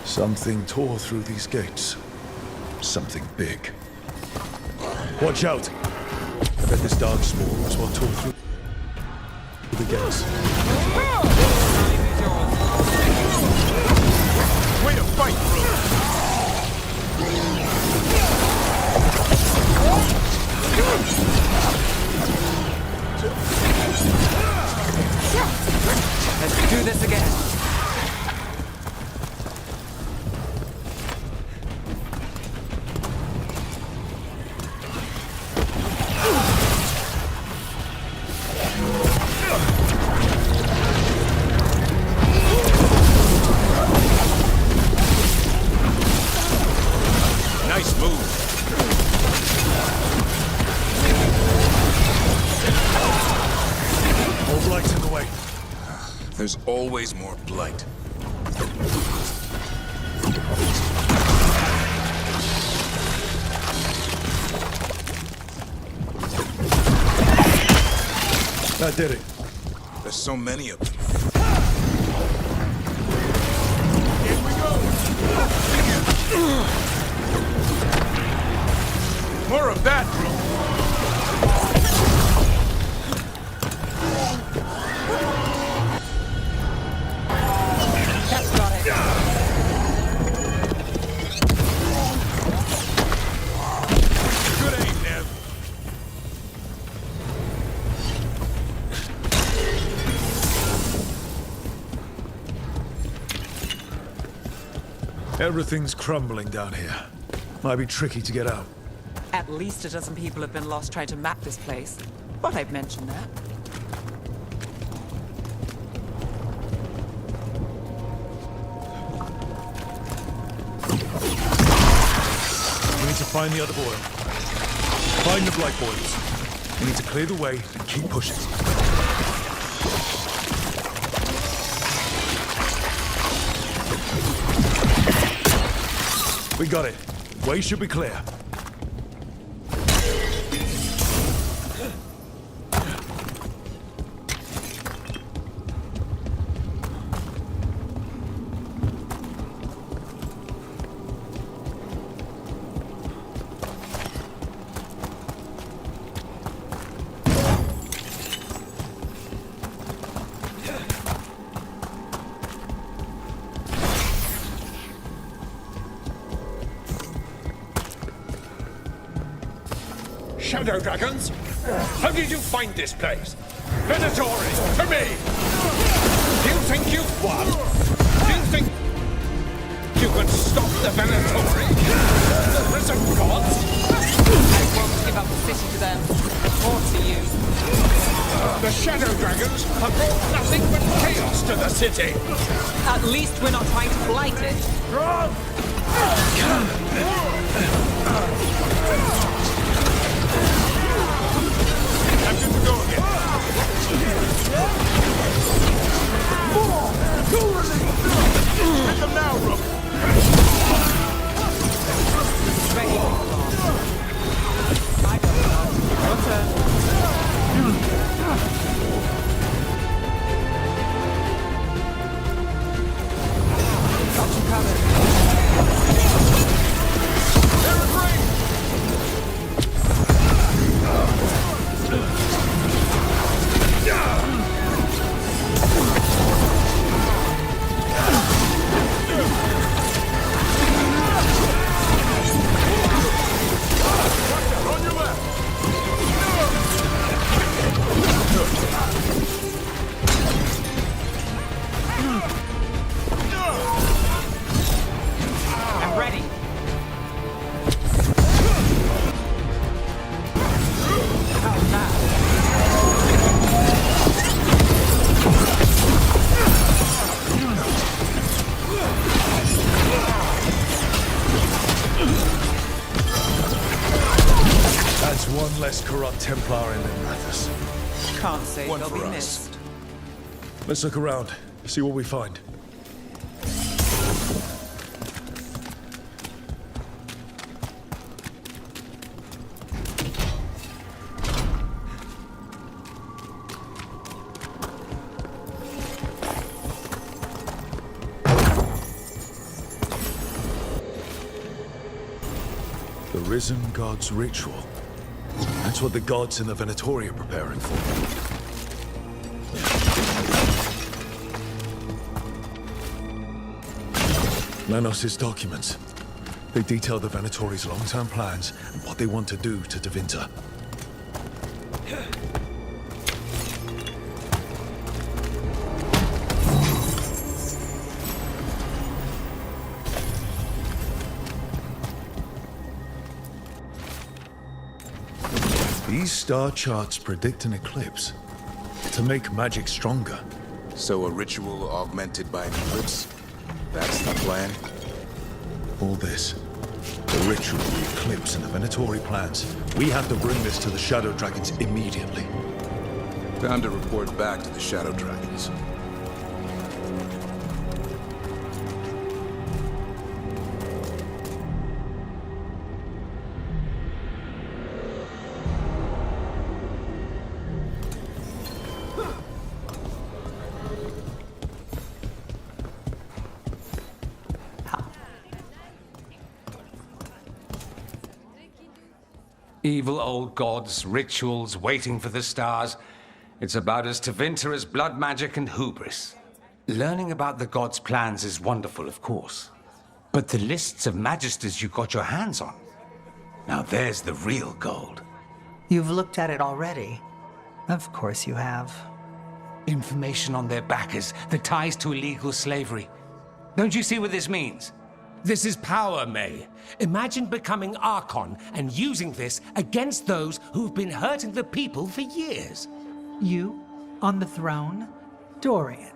Something tore through these gates. Something big. Watch out! I bet this dark spawn was what tore through the gates. Way to fight, bro! Let's do this again. Nice move. More blight's in the way. There's always more blight. That did it. There's so many of them. More of that, bro! That's got it. Good aim, Nev. Everything's crumbling down here. Might be tricky to get out. At least a dozen people have been lost trying to map this place. Thought I'd mention that. We need to find the other boil. Find the black boils. We need to clear the way and keep pushing. We got it. Way should be clear. Shadow dragons? How did you find this place? Venatori, to me! Do you think you've won? Do you think you can stop the Venatori? The risen gods? I won't give up the city to them. Or to you. The Shadow Dragons have brought nothing but chaos to the city! At least we're not trying to blight it. I'm good to go again. Hit them now, Rook! Ready. My turn. Your turn. Got you covered. They're afraid! On your left! I'm ready. How's that? That's one less corrupt Templar in Rathus. Can't say One they'll for be us. missed. Let's look around, see what we find. The risen god's ritual. That's what the gods in the Venatori are preparing for. Lanos' documents. They detail the Venatori's long-term plans and what they want to do to Tevinter. These star charts predict an eclipse to make magic stronger. So a ritual augmented by an eclipse? That's the plan? All this. The ritual, the eclipse, and the Venatori plans. We have to bring this to the Shadow Dragons immediately. Time to report back to the Shadow Dragons. Evil old gods, rituals, waiting for the stars. It's about as Tevinter as blood magic and hubris. Learning about the gods' plans is wonderful, of course. But the lists of magisters you got your hands on, now there's the real gold. You've looked at it already. Of course you have. Information on their backers, the ties to illegal slavery. Don't you see what this means? This is power, May. Imagine becoming Archon and using this against those who've been hurting the people for years. You? On the throne? Dorian.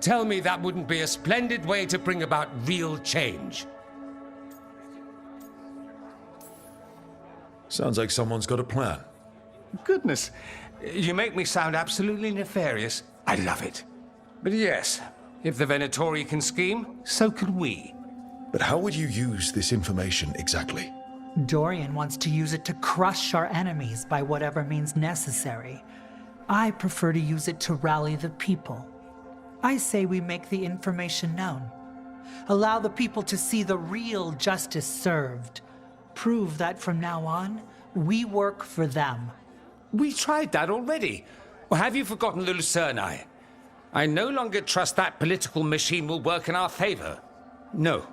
Tell me that wouldn't be a splendid way to bring about real change. Sounds like someone's got a plan. Goodness, you make me sound absolutely nefarious. I love it. But yes, if the Venatori can scheme, so can we. But how would you use this information exactly? Dorian wants to use it to crush our enemies by whatever means necessary. I prefer to use it to rally the people. I say we make the information known. Allow the people to see the real justice served. Prove that from now on, we work for them. We tried that already. Or have you forgotten the Lucerni? I no longer trust that political machine will work in our favor. No.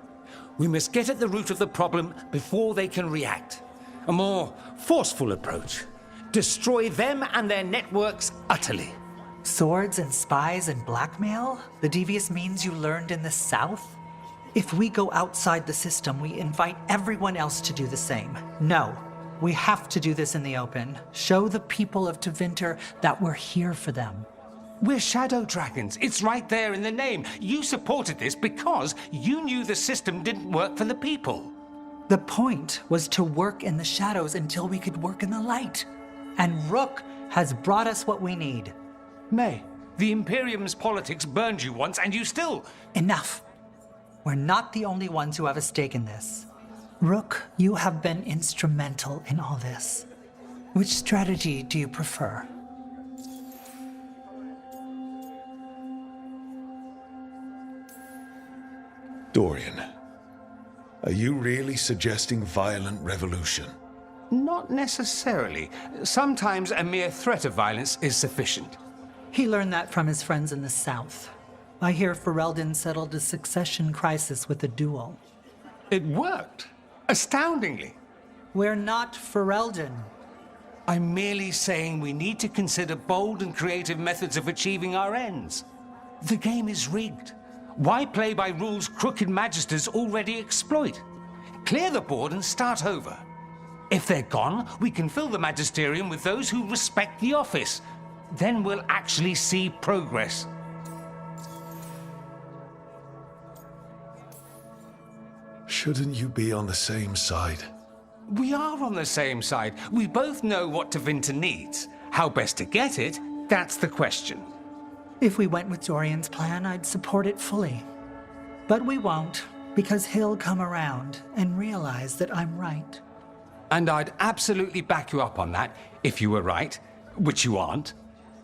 We must get at the root of the problem before they can react. A more forceful approach. Destroy them and their networks utterly. Swords and spies and blackmail? The devious means you learned in the South? If we go outside the system, we invite everyone else to do the same. No, we have to do this in the open. Show the people of Tevinter that we're here for them. We're Shadow Dragons. It's right there in the name. You supported this because you knew the system didn't work for the people. The point was to work in the shadows until we could work in the light. And Rook has brought us what we need. May, the Imperium's politics burned you once and you still... Enough. We're not the only ones who have a stake in this. Rook, you have been instrumental in all this. Which strategy do you prefer? Dorian, are you really suggesting violent revolution? Not necessarily. Sometimes a mere threat of violence is sufficient. He learned that from his friends in the South. I hear Ferelden settled a succession crisis with a duel. It worked. Astoundingly. We're not Ferelden. I'm merely saying we need to consider bold and creative methods of achieving our ends. The game is rigged. Why play by rules crooked magisters already exploit? Clear the board and start over. If they're gone, we can fill the magisterium with those who respect the office. Then we'll actually see progress. Shouldn't you be on the same side? We are on the same side. We both know what Tevinter needs. How best to get it, that's the question. If we went with Dorian's plan, I'd support it fully. But we won't, because he'll come around and realize that I'm right. And I'd absolutely back you up on that, if you were right, which you aren't.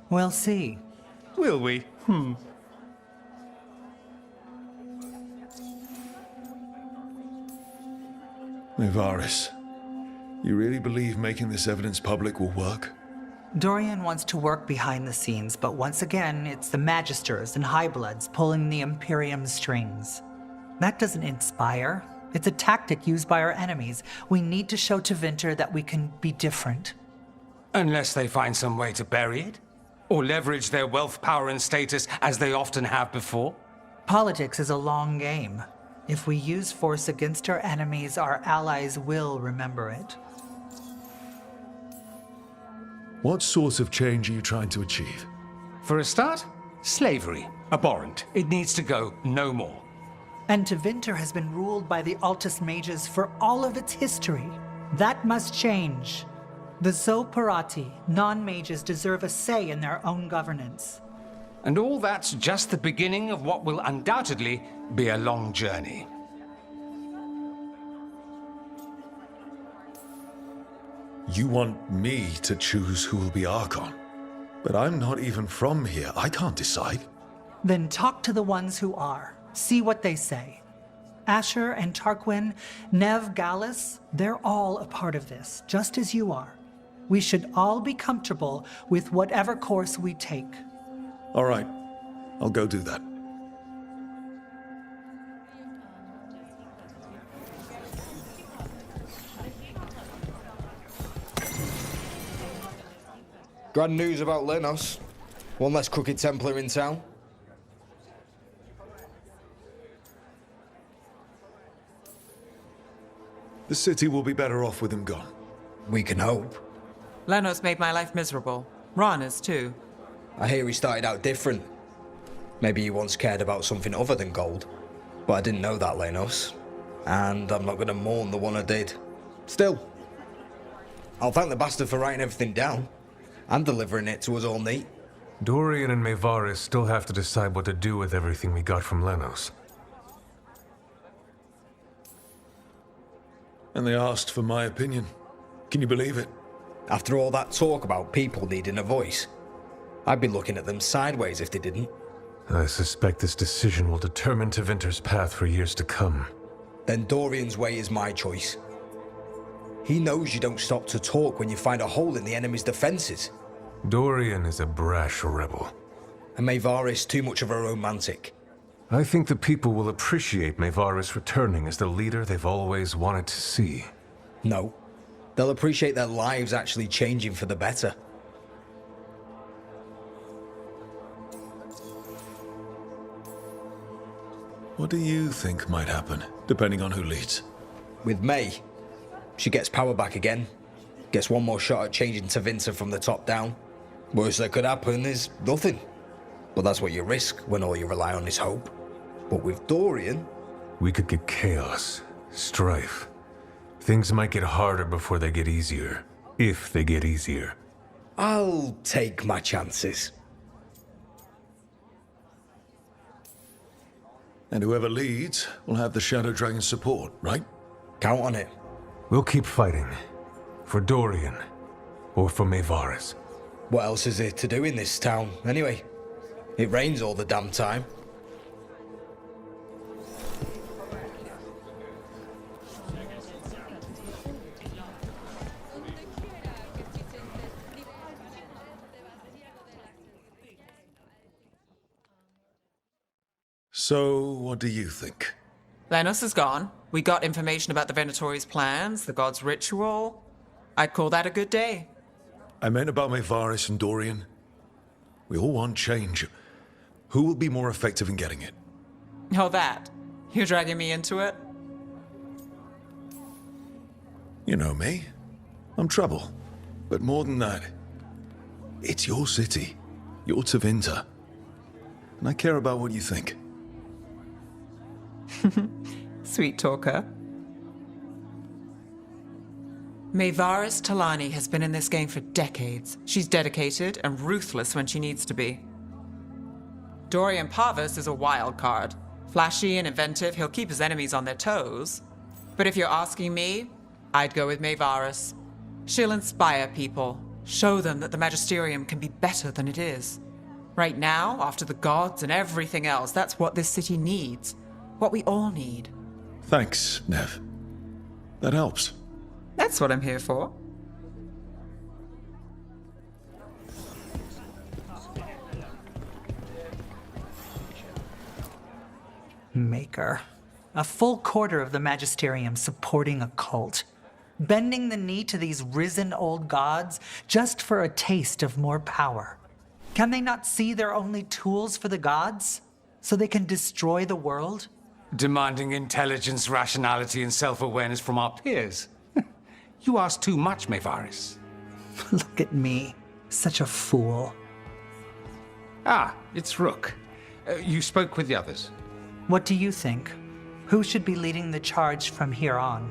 We'll see. Will we? Nevaris, You really believe making this evidence public will work? Dorian wants to work behind the scenes, but once again, it's the Magisters and Highbloods pulling the Imperium's strings. That doesn't inspire. It's a tactic used by our enemies. We need to show to Winter that we can be different. Unless they find some way to bury it? Or leverage their wealth, power, and status as they often have before? Politics is a long game. If we use force against our enemies, our allies will remember it. What sort of change are you trying to achieve? For a start, slavery. Abhorrent. It needs to go no more. And Tevinter has been ruled by the Altus Mages for all of its history. That must change. The Zoparati, non-mages, deserve a say in their own governance. And all that's just the beginning of what will undoubtedly be a long journey. You want me to choose who will be Archon? But I'm not even from here. I can't decide. Then talk to the ones who are. See what they say. Asher and Tarquin, Nev, Gallus, they're all a part of this, just as you are. We should all be comfortable with whatever course we take. All right. I'll go do that. Grand news about Lenos. One less crooked Templar in town. The city will be better off with him gone. We can hope. Lenos made my life miserable. Rana's too. I hear he started out different. Maybe he once cared about something other than gold. But I didn't know that, Lenos. And I'm not going to mourn the one I did. Still, I'll thank the bastard for writing everything down. And delivering it to us all neat. Dorian and Maevaris still have to decide what to do with everything we got from Lenos. And they asked for my opinion. Can you believe it? After all that talk about people needing a voice, I'd be looking at them sideways if they didn't. I suspect this decision will determine Tevinter's path for years to come. Then Dorian's way is my choice. He knows you don't stop to talk when you find a hole in the enemy's defenses. Dorian is a brash rebel. And Maevaris too much of a romantic. I think the people will appreciate Maevaris returning as the leader they've always wanted to see. No. They'll appreciate their lives actually changing for the better. What do you think might happen, depending on who leads? With May, she gets power back again. Gets one more shot at changing Tevinter from the top down. Worst that could happen is nothing. But that's what you risk when all you rely on is hope. But with Dorian... We could get chaos, strife. Things might get harder before they get easier. If they get easier. I'll take my chances. And whoever leads will have the Shadow Dragon's support, right? Count on it. We'll keep fighting. For Dorian. Or for Maevaris. What else is there to do in this town, anyway? It rains all the damn time. So, what do you think? Lenos is gone. We got information about the Venatori's plans, the god's ritual. I'd call that a good day. I meant about Maevaris and Dorian. We all want change. Who will be more effective in getting it? Oh, that. You're dragging me into it? You know me. I'm trouble. But more than that, it's your city. Your Tevinter. And I care about what you think. Sweet talker. Maevaris Talani has been in this game for decades. She's dedicated and ruthless when she needs to be. Dorian Parvis is a wild card. Flashy and inventive, he'll keep his enemies on their toes. But if you're asking me, I'd go with Maevaris. She'll inspire people, show them that the Magisterium can be better than it is. Right now, after the gods and everything else, that's what this city needs. What we all need. Thanks, Nev. That helps. That's what I'm here for. Maker. A full quarter of the Magisterium supporting a cult. Bending the knee to these risen old gods just for a taste of more power. Can they not see they're only tools for the gods? So they can destroy the world? Demanding intelligence, rationality, and self-awareness from our peers. You ask too much, Mevaris. Look at me. Such a fool. Ah, it's Rook. You spoke with the others. What do you think? Who should be leading the charge from here on?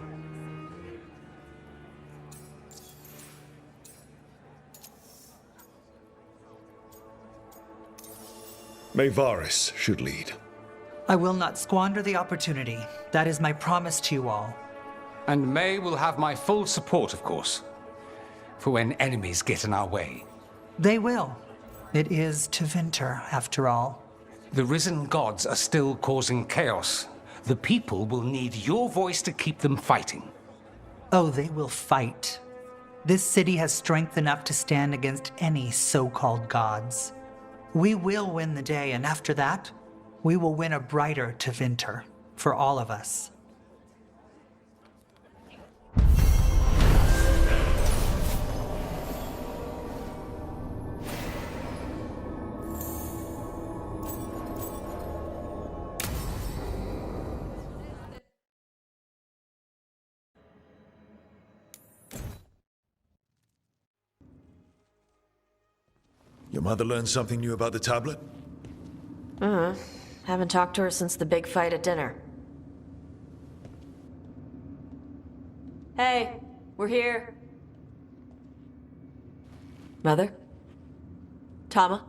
Mevaris should lead. I will not squander the opportunity. That is my promise to you all. And May will have my full support, of course, for when enemies get in our way. They will. It is Tevinter, after all. The risen gods are still causing chaos. The people will need your voice to keep them fighting. Oh, they will fight. This city has strength enough to stand against any so-called gods. We will win the day, and after that, we will win a brighter Tevinter for all of us. Your mother learned something new about the tablet? Haven't talked to her since the big fight at dinner. Hey, we're here. Mother? Tama?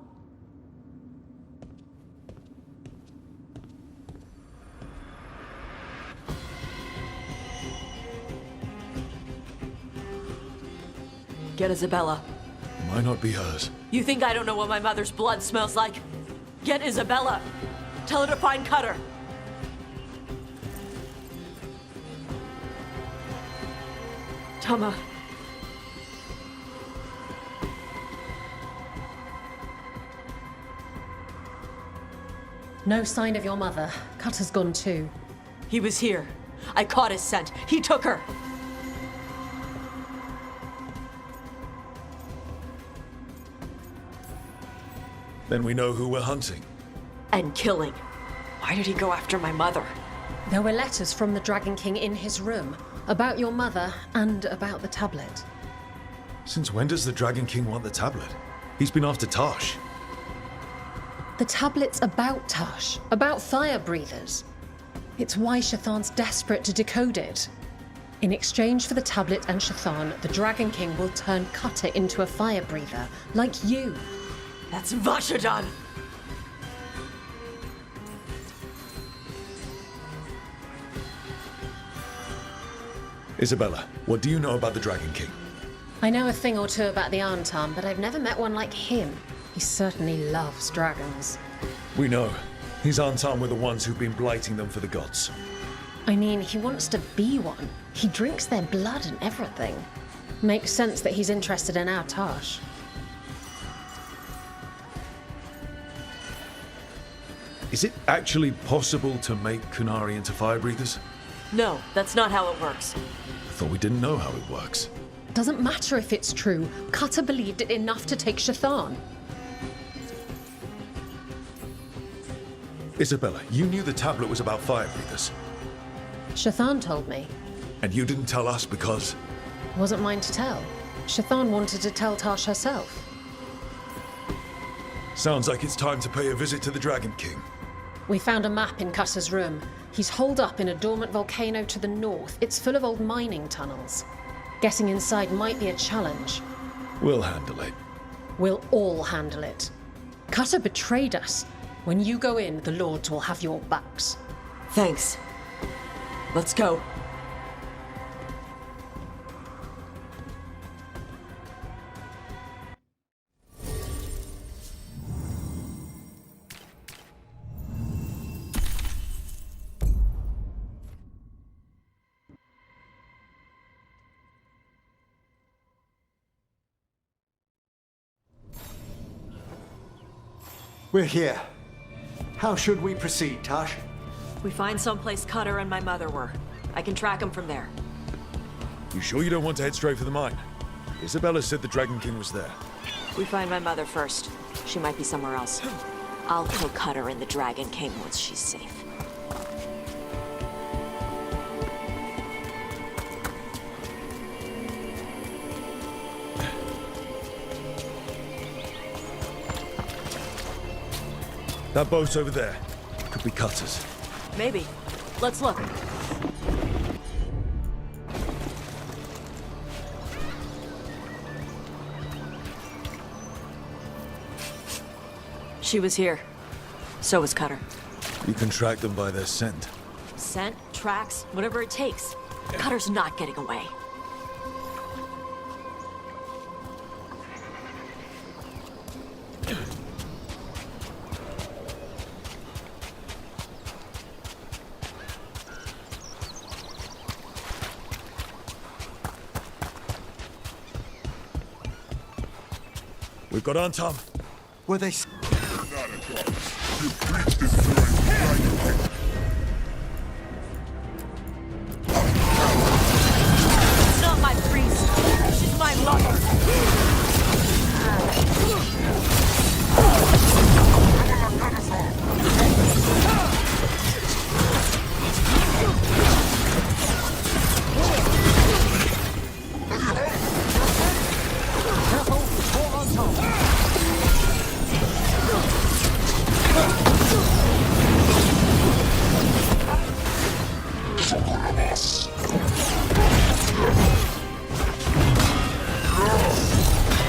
Get Isabella. Might not be hers. You think I don't know what my mother's blood smells like? Get Isabella. Tell her to find Cutter. Tama. No sign of your mother. Cutter's gone too. He was here. I caught his scent. He took her. Then we know who we're hunting. And killing. Why did he go after my mother? There were letters from the Dragon King in his room about your mother and about the tablet. Since when does the Dragon King want the tablet? He's been after Tash. The tablet's about Tash, about fire breathers. It's why Shathan's desperate to decode it. In exchange for the tablet and Shathan, the Dragon King will turn Cutter into a fire breather, like you. That's Vashadan! Isabella, what do you know about the Dragon King? I know a thing or two about the Arntam, but I've never met one like him. He certainly loves dragons. We know. His Arntam were the ones who've been blighting them for the gods. I mean, he wants to be one. He drinks their blood and everything. Makes sense that he's interested in our Tash. Is it actually possible to make Kunari into fire breathers? No, that's not how it works. I thought we didn't know how it works. Doesn't matter if it's true. Cutter believed it enough to take Shathan. Isabella, you knew the tablet was about fire breathers. Shathan told me. And you didn't tell us because... Wasn't mine to tell. Shathan wanted to tell Tash herself. Sounds like it's time to pay a visit to the Dragon King. We found a map in Cutter's room. He's holed up in a dormant volcano to the north. It's full of old mining tunnels. Getting inside might be a challenge. We'll handle it. We'll all handle it. Cutter betrayed us. When you go in, the Lords will have your backs. Thanks. Let's go. We're here. How should we proceed, Tash? We find someplace Cutter and my mother were. I can track them from there. You sure you don't want to head straight for the mine? Isabella said the Dragon King was there. We find my mother first. She might be somewhere else. I'll kill Cutter and the Dragon King once she's safe. That boat's over there. Could be Cutter's. Maybe. Let's look. She was here. So was Cutter. You can track them by their scent. Scent, tracks, whatever it takes. Cutter's not getting away. We've got on, Tom. Were they... It's not my priest. She's my mother.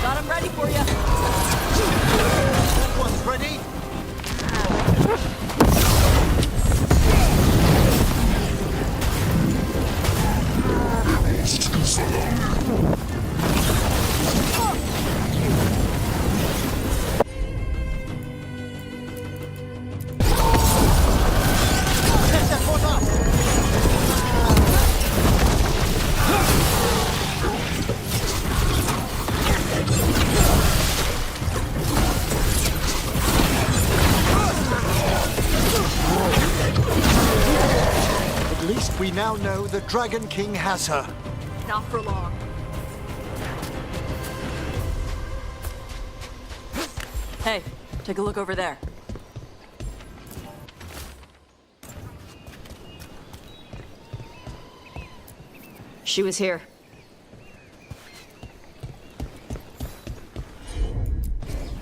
Got him ready for you. One's ready. At least we now know the Dragon King has her. Not for long. Hey, take a look over there. She was here.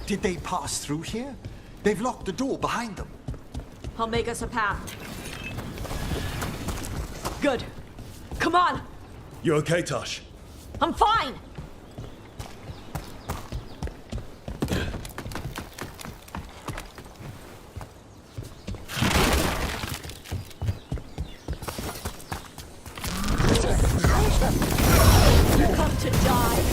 Did they pass through here? They've locked the door behind them. I'll make us a path. Good. Come on! You okay, Tosh? I'm fine! You come to die!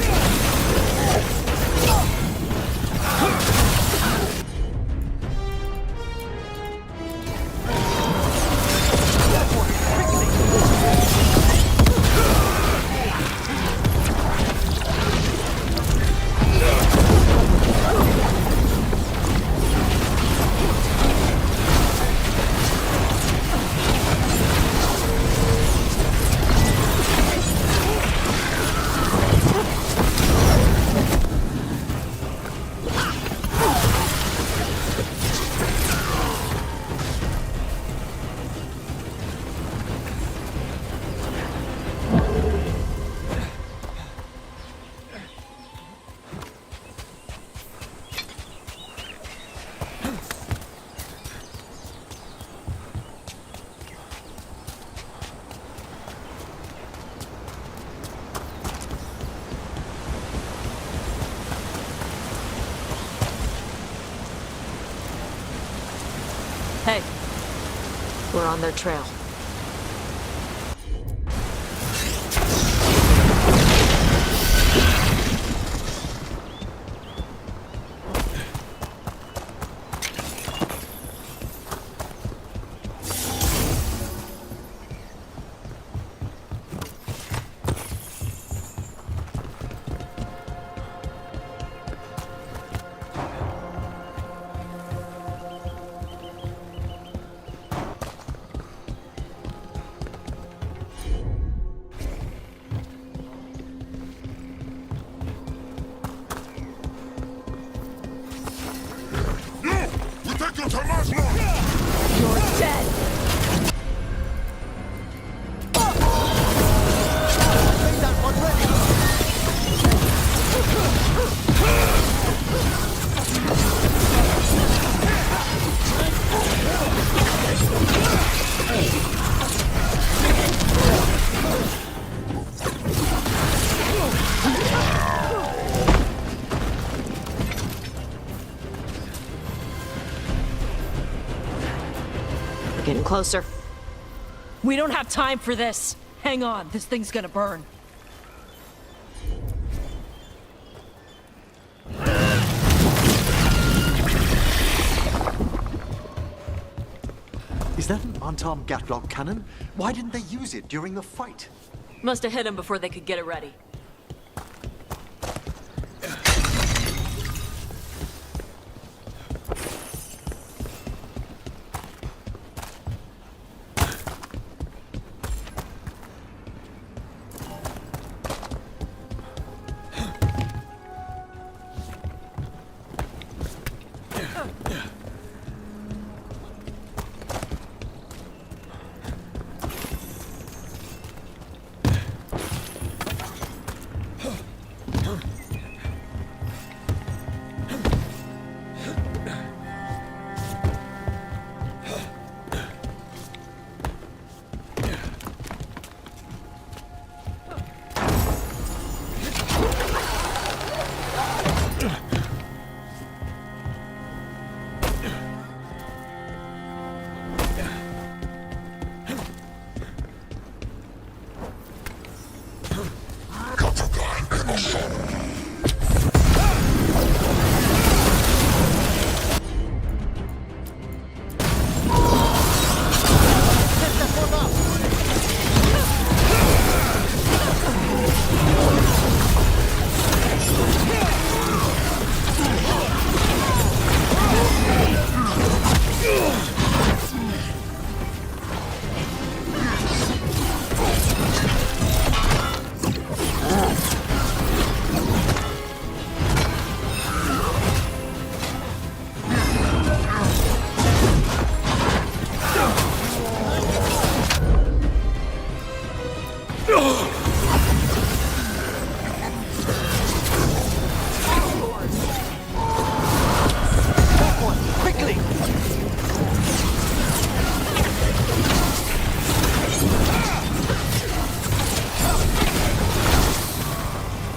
Hey, we're on their trail. Getting closer. We don't have time for this. Hang on, this thing's gonna burn. Is that an unarmed Gatlock cannon? Why didn't they use it during the fight? Must have hit him before they could get it ready.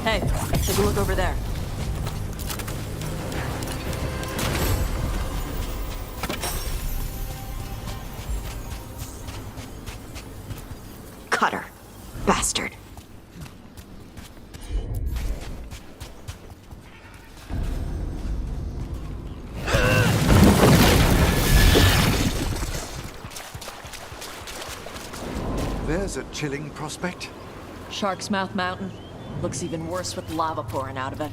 Hey, take a look over there. Cutter. Bastard. There's a chilling prospect. Shark's Mouth Mountain. Looks even worse with lava pouring out of it.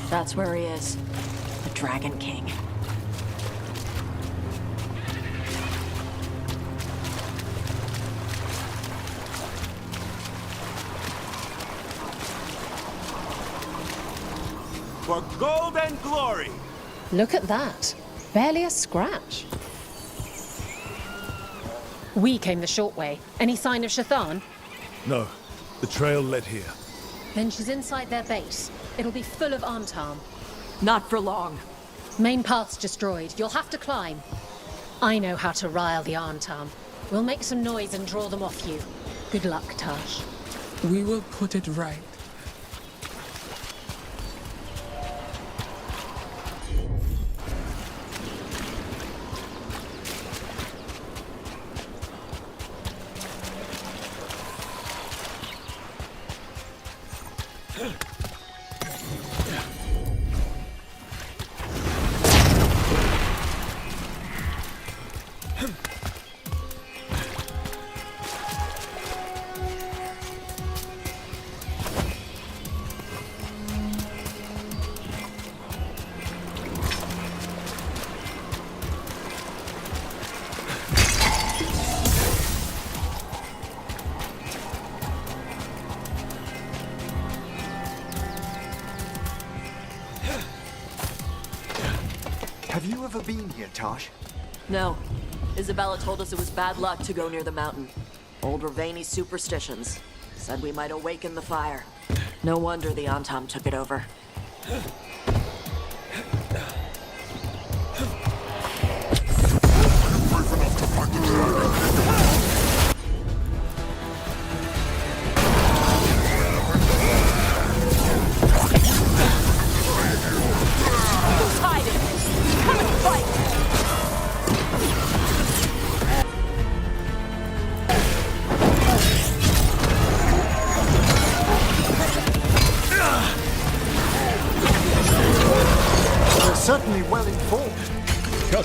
That's where he is. The Dragon King. For gold and glory! Look at that. Barely a scratch. We came the short way. Any sign of Shathan? No, the trail led here. Then she's inside their base. It'll be full of Arntarm. Not for long. Main path's destroyed. You'll have to climb. I know how to rile the Arntarm. We'll make some noise and draw them off you. Good luck, Tash. We will put it right. Have you ever been here, Tosh? No. Isabella told us it was bad luck to go near the mountain. Old Ravani superstitions. Said we might awaken the fire. No wonder the Antam took it over. Who's hiding? Come and fight!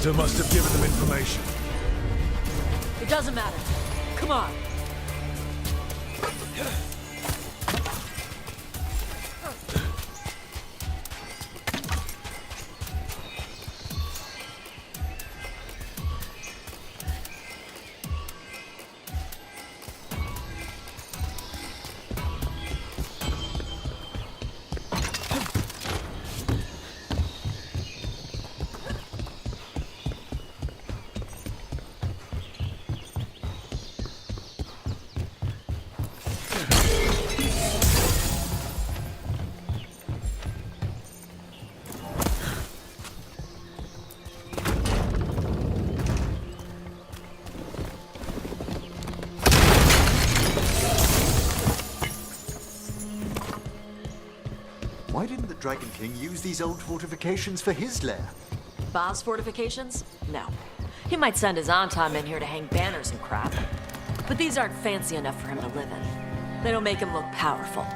Otto must have given them information. It doesn't matter. Come on. Why didn't the Dragon King use these old fortifications for his lair? Bob's fortifications? No. He might send his Antom in here to hang banners and crap. But these aren't fancy enough for him to live in. They don't make him look powerful.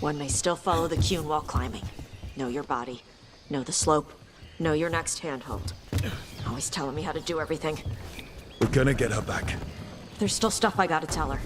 One may still follow the Qun while climbing. Know your body. Know the slope. Know your next handhold. Always telling me how to do everything. We're gonna get her back. There's still stuff I gotta tell her.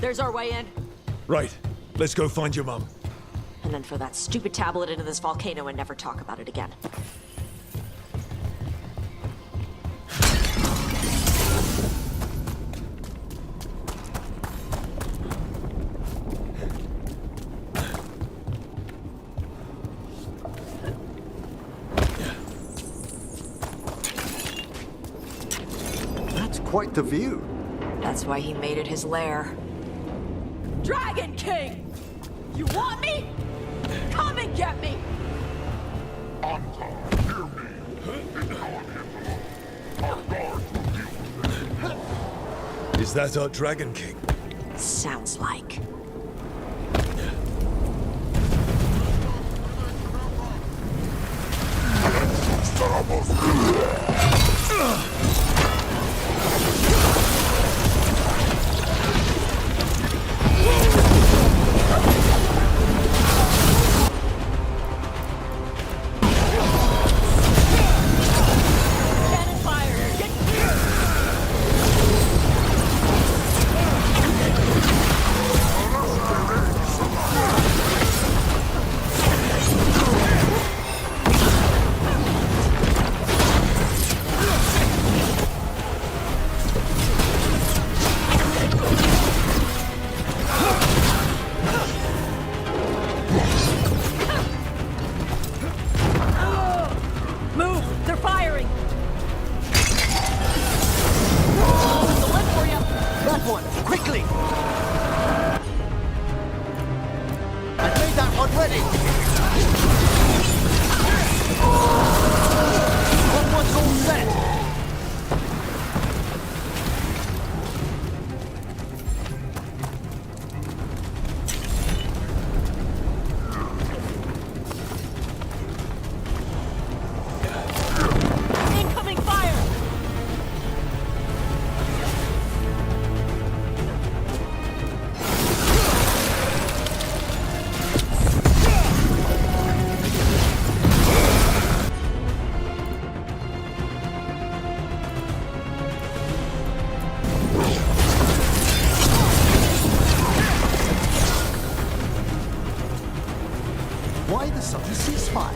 There's our way in. Right. Let's go find your mum. And then throw that stupid tablet into this volcano and never talk about it again. quite the view. That's why he made it his lair. Dragon King! You want me? Come and get me! Is that our Dragon King? Sounds like. Why the sudden ceasefire?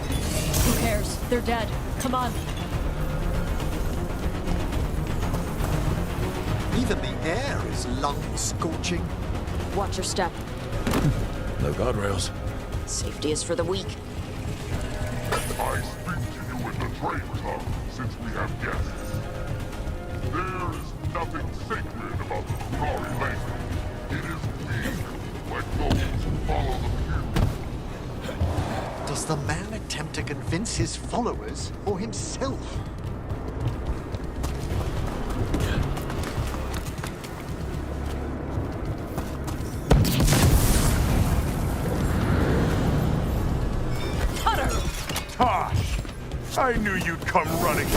Who cares? They're dead. Come on. Even the air is lung-scorching. Watch your step. No guardrails. Safety is for the weak. I speak to you in the trade tongue, since we have guests. There is nothing sacred about the Qunari language. It is weak, like those who follow the few. Does the man attempt to convince his followers or himself? Tosh! I knew you'd come running.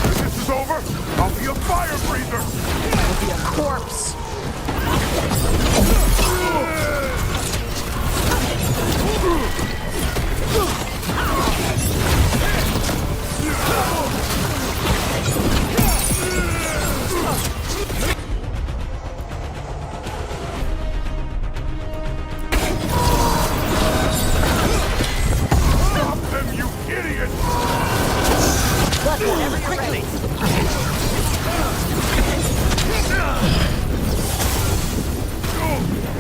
This is over. I'll be a fire breather. I'll be a corpse. Stop them, you idiot! Whenever you're ready.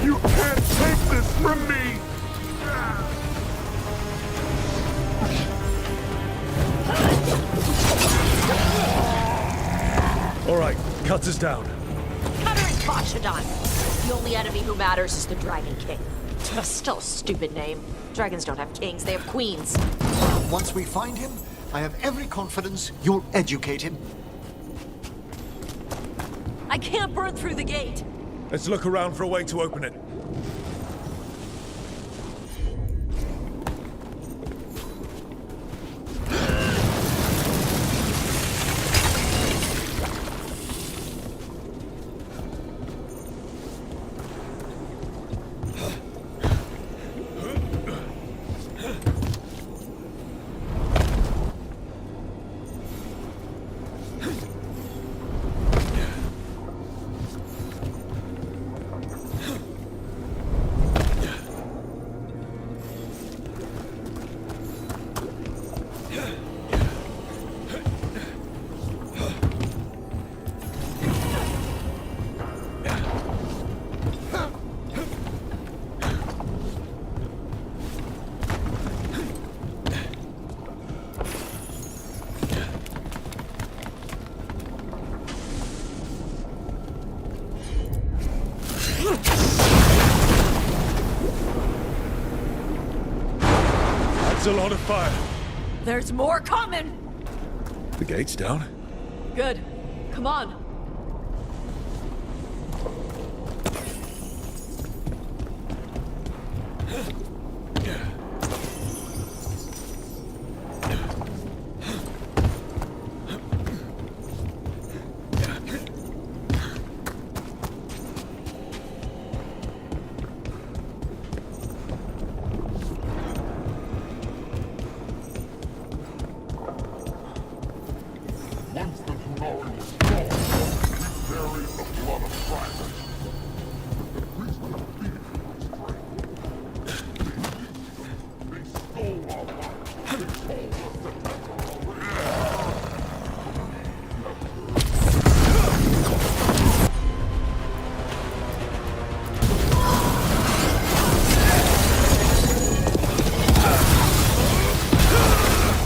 You can't take this from me! All right, cut us down. Cutter and Koshadon. The only enemy who matters is the Dragon King. Still a stupid name. Dragons don't have kings, they have queens. Once we find him, I have every confidence you'll educate him. I can't burn through the gate. Let's look around for a way to open it. There's a lot of fire. There's more coming! The gate's down. Good. Come on. Once the Tunari was gone, we buried the blood of dragons. The priests defeated its strength. They stole our lives. They told us that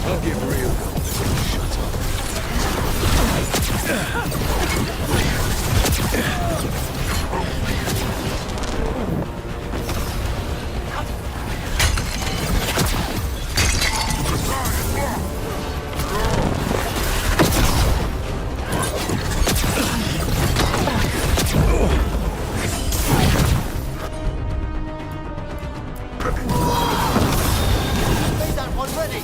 I'll get real. Shut up. Made that one ready!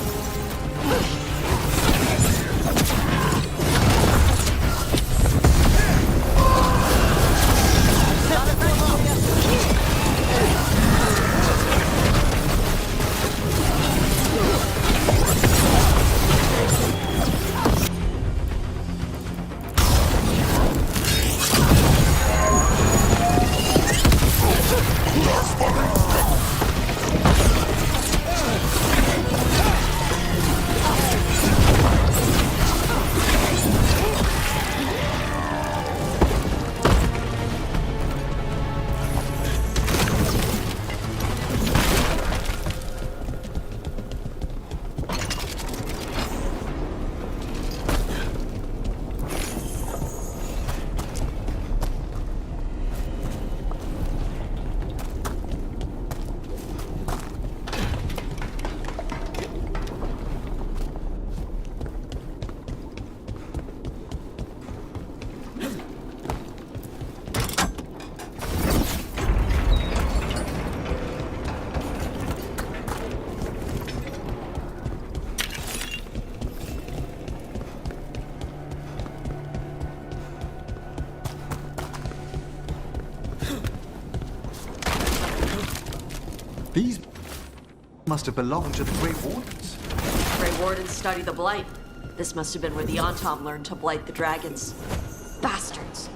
These must have belonged to the Grey Wardens. Grey Wardens study the Blight. This must have been where the Antom learned to blight the dragons. Bastards.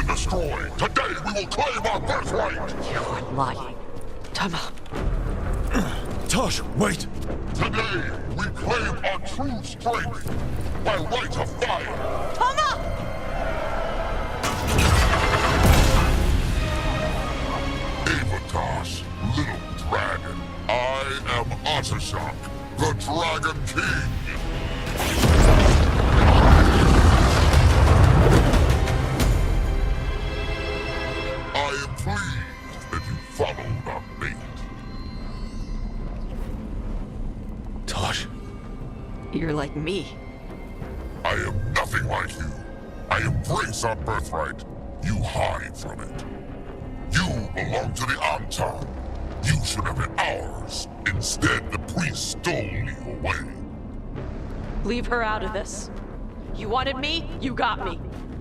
Destroy. Today we will claim our birthright. You are lying. Tama. Tosh, wait. Today we claim our true strength by right of fire. Tama! Avatosh, little dragon. I am Ottershok, the Dragon King. I am pleased that you followed our bait. Tosh. You're like me. I am nothing like you. I embrace our birthright. You hide from it. You belong to the Anton. You should have been ours. Instead, the priest stole you away. Leave her out of this. You wanted me, you got me.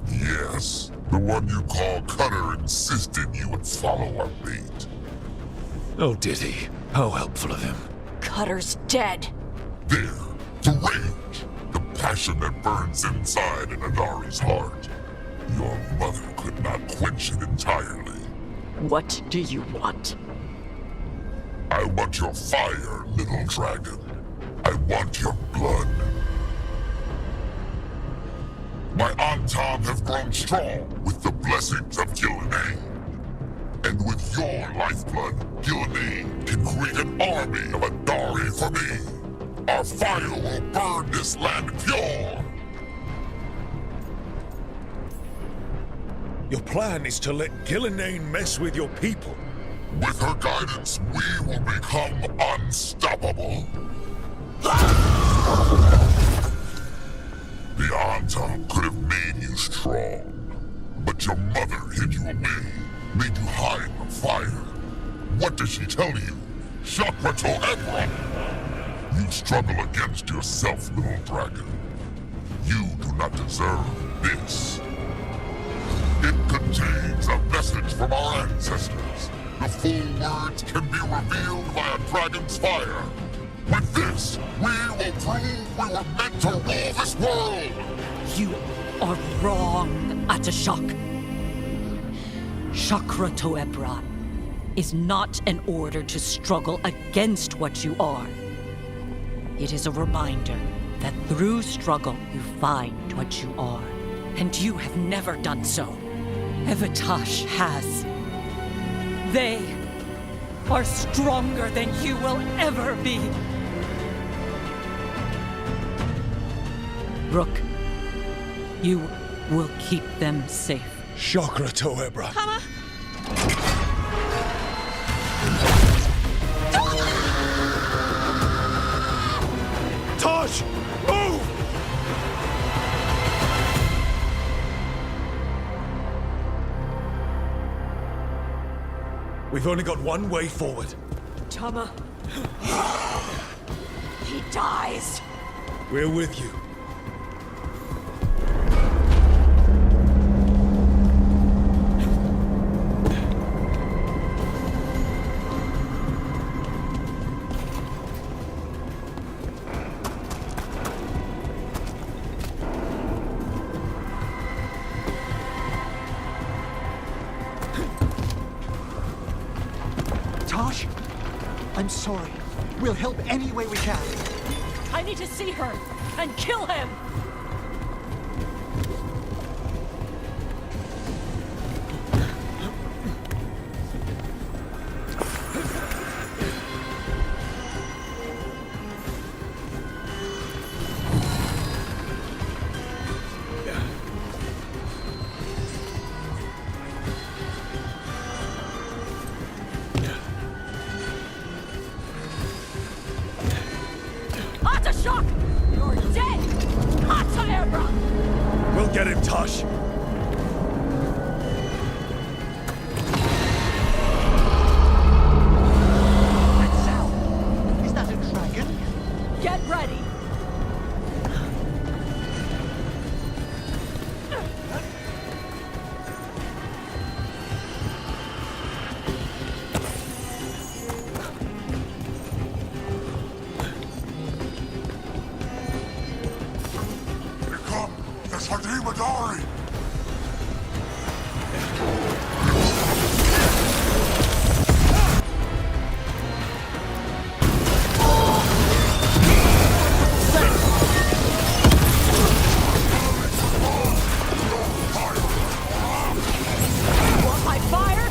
Yes, the one you call Cutter insisted you would follow our bait. Oh, did he? How helpful of him. Cutter's dead. There, the rage, the passion that burns inside an Adari's heart. Your mother could not quench it entirely. What do you want? I want your fire, little dragon. I want your blood. My Antam have grown strong with the blessings of Gillenane. And with your lifeblood, Gillenane can create an army of Adari for me. Our fire will burn this land pure. Your plan is to let Gillenane mess with your people. With her guidance, we will become unstoppable. The Antam could have made you strong, but your mother hid you away, made you hide the fire. What did she tell you? Chakra to Ebra! You struggle against yourself, little dragon. You do not deserve this. It contains a message from our ancestors. The full words can be revealed by a dragon's fire. With this, we will prove we were meant to rule this world! You are wrong, Atashak. Chakra to Ebra is not an order to struggle against what you are. It is a reminder that through struggle you find what you are. And you have never done so. Evatash has. They are stronger than you will ever be. Rook, you will keep them safe. Chakra to Ebra. Mama? Tosh! Move! We've only got one way forward. Tama. He dies. We're with you. Tosh, I'm sorry. We'll help any way we can. I need to see her and kill him. Atashak! You're dead! Ataebra! We'll get him, Tosh. That sound. Is that a dragon? Get ready! That's Hadim Adari! Want my fire?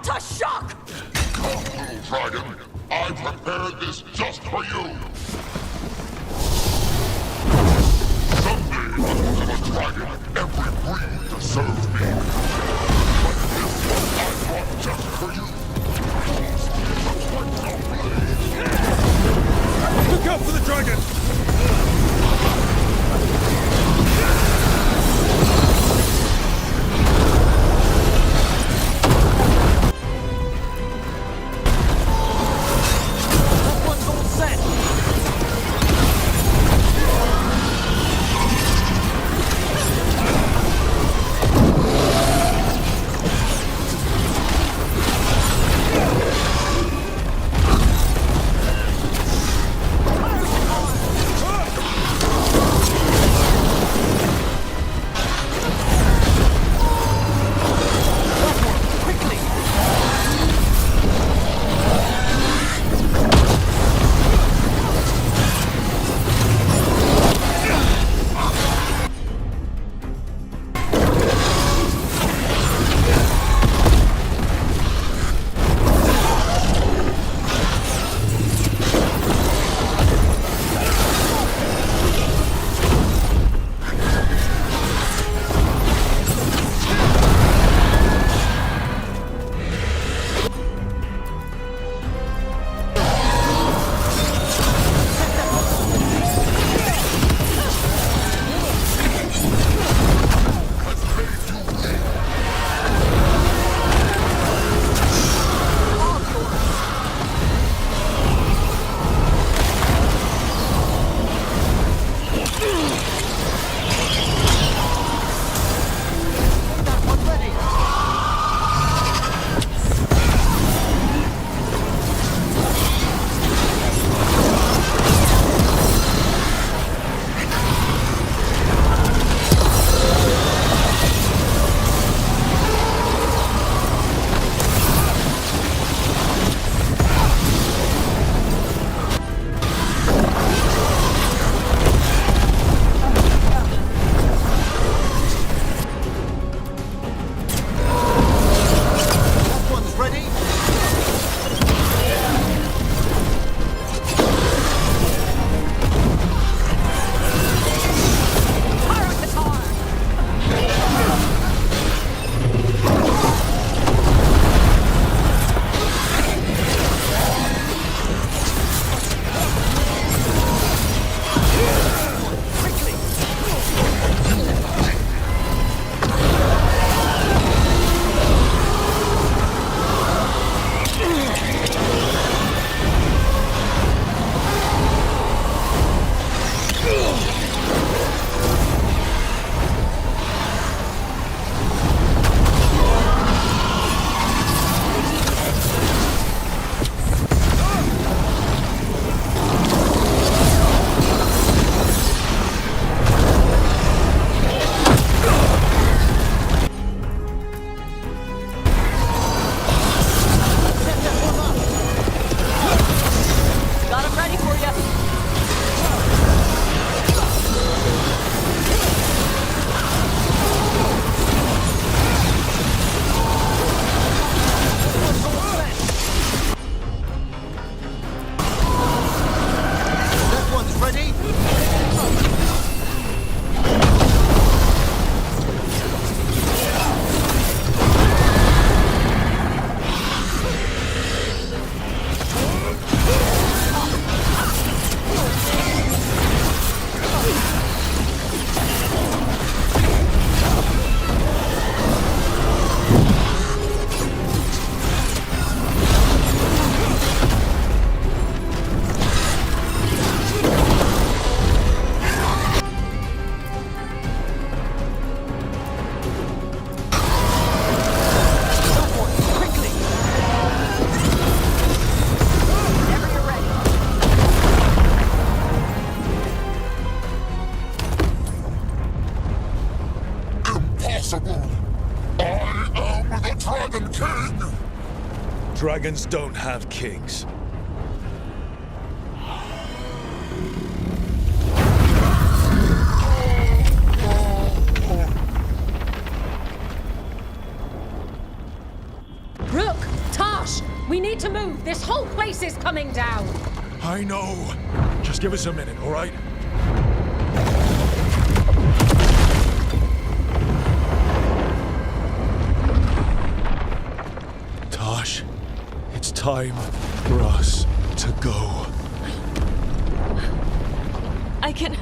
What a shock! Come, little dragon. I prepared this just for you. Someday I will have a dragon in every breed to serve me. But this one I brought just for you. Look out for the dragon! That one's all set! Dragons don't have kings. Rook! need to move! This whole place is coming down! I know. Just give us a minute, all right? Tosh, it's time for us to go. I can...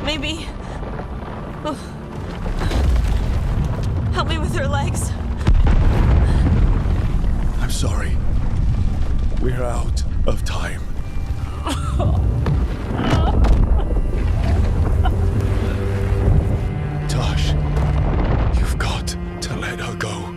Maybe... Oh. Help me with her legs. I'm sorry. We're out of time. Tosh, you've got to let her go.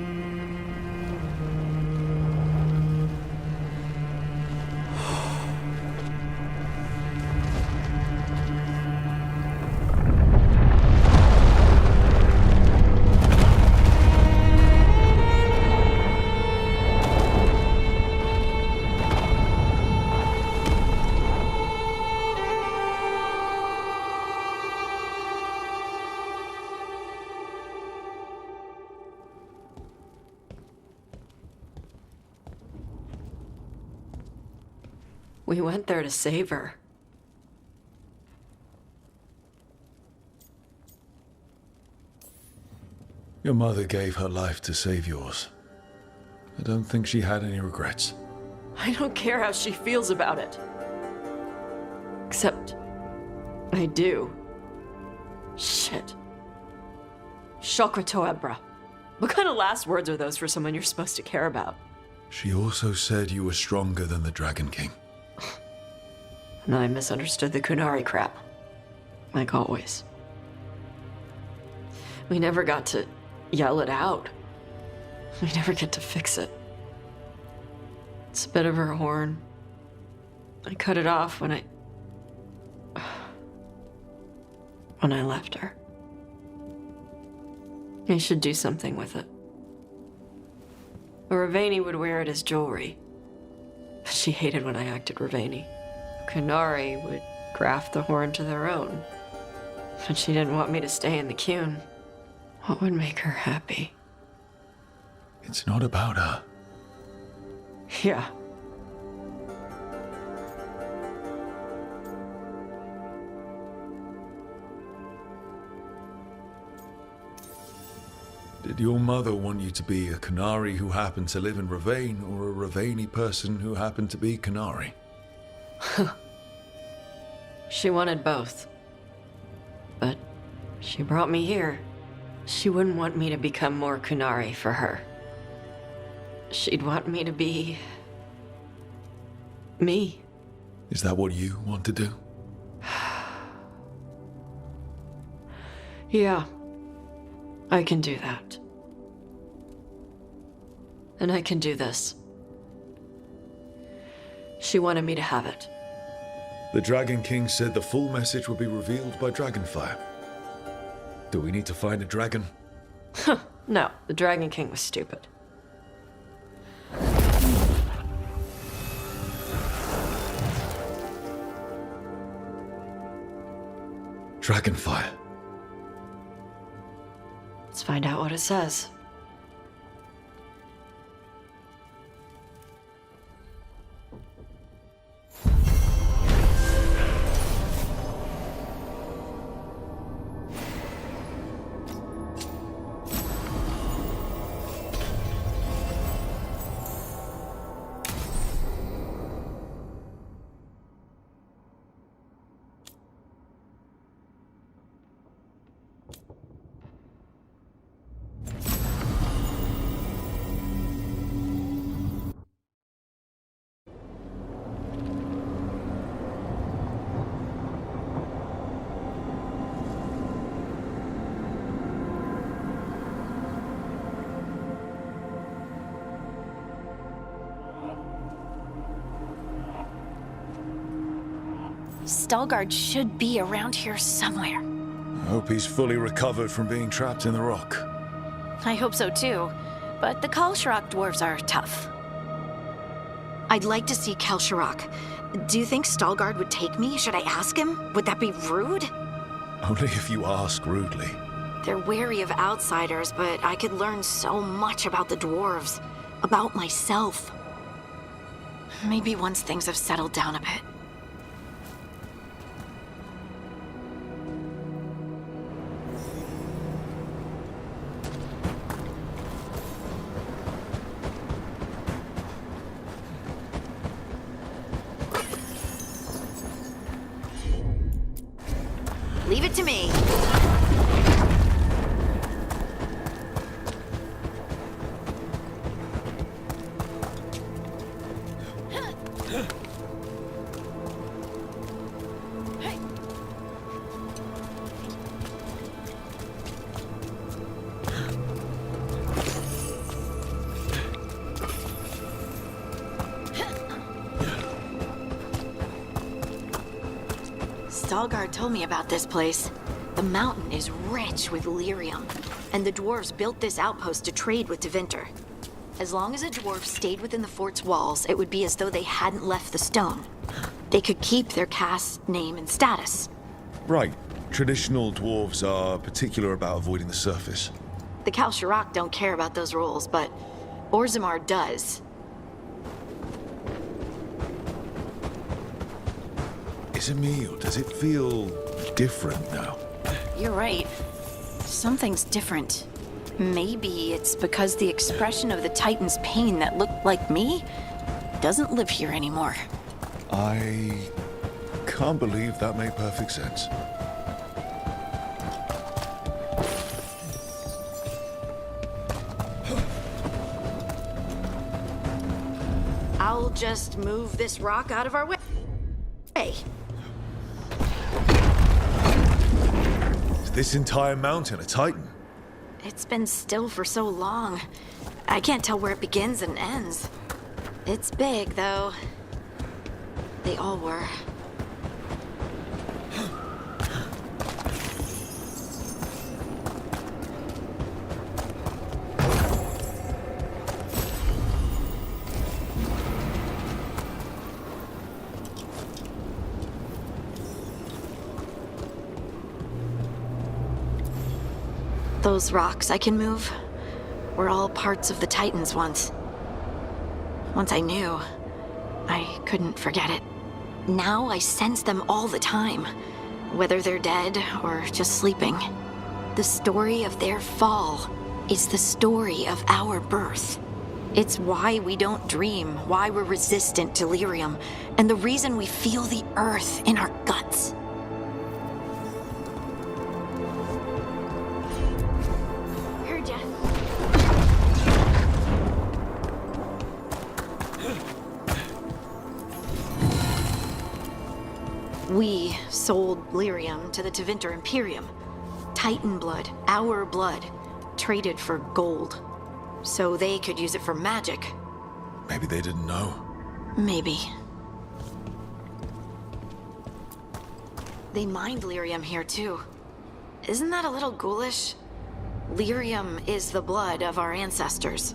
We went there to save her. Your mother gave her life to save yours. I don't think she had any regrets. I don't care how she feels about it. Except... I do. Shit. Shokratoebra. What kind of last words are those for someone you're supposed to care about? She also said you were stronger than the Dragon King. And I misunderstood the Kunari crap. Like always. We never got to yell it out. We never get to fix it. It's a bit of her horn. I cut it off when I left her. I should do something with it. Ravani would wear it as jewelry. But she hated when I acted Ravani. Kunari would graft the horn to their own. But she didn't want me to stay in the Qun. What would make her happy? It's not about her. Yeah. Did your mother want you to be a Kunari who happened to live in Ravane, or a Ravani person who happened to be Kunari? She wanted both. But she brought me here. She wouldn't want me to become more Kunari for her. She'd want me to be... me. Is that what you want to do? Yeah. I can do that. And I can do this. She wanted me to have it. The Dragon King said the full message would be revealed by Dragonfire. Do we need to find a dragon? No, the Dragon King was stupid. Dragonfire. Let's find out what it says. Stalgard should be around here somewhere. I hope he's fully recovered from being trapped in the rock. I hope so too, but the Kalsharak dwarves are tough. I'd like to see Kalsharak. Do you think Stalgard would take me? Should I ask him? Would that be rude? Only if you ask rudely. They're wary of outsiders, but I could learn so much about the dwarves, about myself. Maybe once things have settled down a bit. Leave it to me. Veilguard told me about this place. The mountain is rich with lyrium, and the dwarves built this outpost to trade with Tevinter. As long as a dwarf stayed within the fort's walls, it would be as though they hadn't left the stone. They could keep their caste name and status. Right. Traditional dwarves are particular about avoiding the surface. The Kalsharak don't care about those rules, but Orzammar does. Is it me, or does it feel different now? You're right. Something's different. Maybe it's because the expression of the Titan's pain that looked like me doesn't live here anymore. I can't believe that made perfect sense. I'll just move this rock out of our way. Is this entire mountain a Titan? It's been still for so long. I can't tell where it begins and ends. It's big, though. They all were. Those rocks I can move were all parts of the Titans once. Once I knew, I couldn't forget it. Now I sense them all the time, whether they're dead or just sleeping. The story of their fall is the story of our birth. It's why we don't dream, why we're resistant to lyrium, and the reason we feel the earth in our guts. We sold lyrium to the Tevinter Imperium. Titan blood, our blood, traded for gold. So they could use it for magic. Maybe they didn't know. Maybe. They mined lyrium here too. Isn't that a little ghoulish? Lyrium is the blood of our ancestors.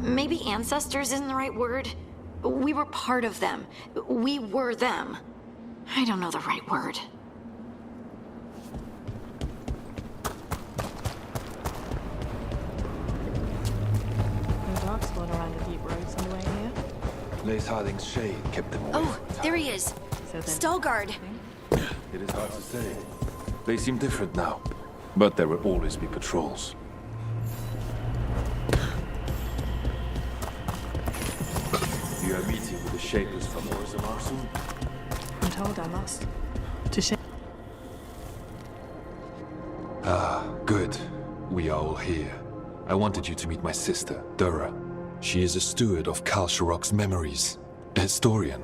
Maybe ancestors isn't the right word. We were part of them. We were them. I don't know the right word. No dark spot around the deep roads on the way here. Lace Harding's shade kept them away. Oh, there he is. Veilguard. It is hard to say. They seem different now, but there will always be patrols. You are meeting with the Shapers from Orzammar soon? I'm told I must. To share. Ah, good. We are all here. I wanted you to meet my sister, Dura. She is a steward of Kalsharak's memories, a historian.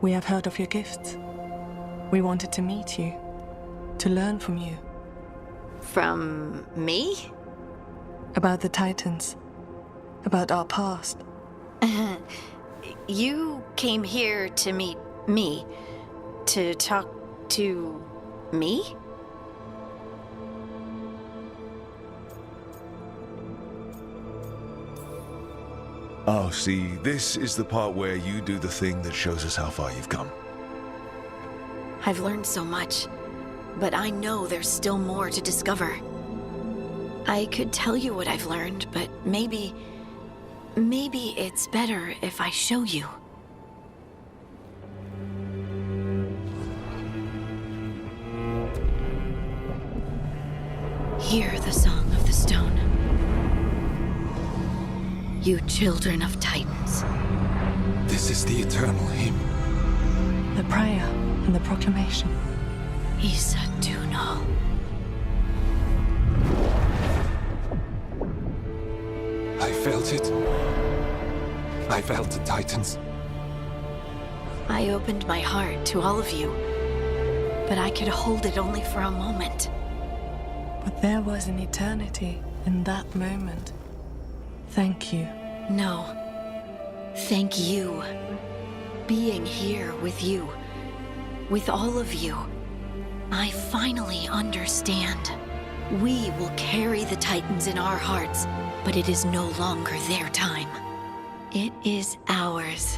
We have heard of your gifts. We wanted to meet you, to learn from you. From me? About the Titans, about our past. You came here to meet me, to talk to me? Oh, see, this is the part where you do the thing that shows us how far you've come. I've learned so much, but I know there's still more to discover. I could tell you what I've learned, but maybe it's better if I show you. Hear the song of the stone. You children of Titans. This is the eternal hymn. The prayer and the proclamation. Isa Tunal. I felt it. I felt the Titans. I opened my heart to all of you, but I could hold it only for a moment. But there was an eternity in that moment. Thank you. No. Thank you. Being here with you, with all of you, I finally understand. We will carry the Titans in our hearts, but it is no longer their time. It is ours.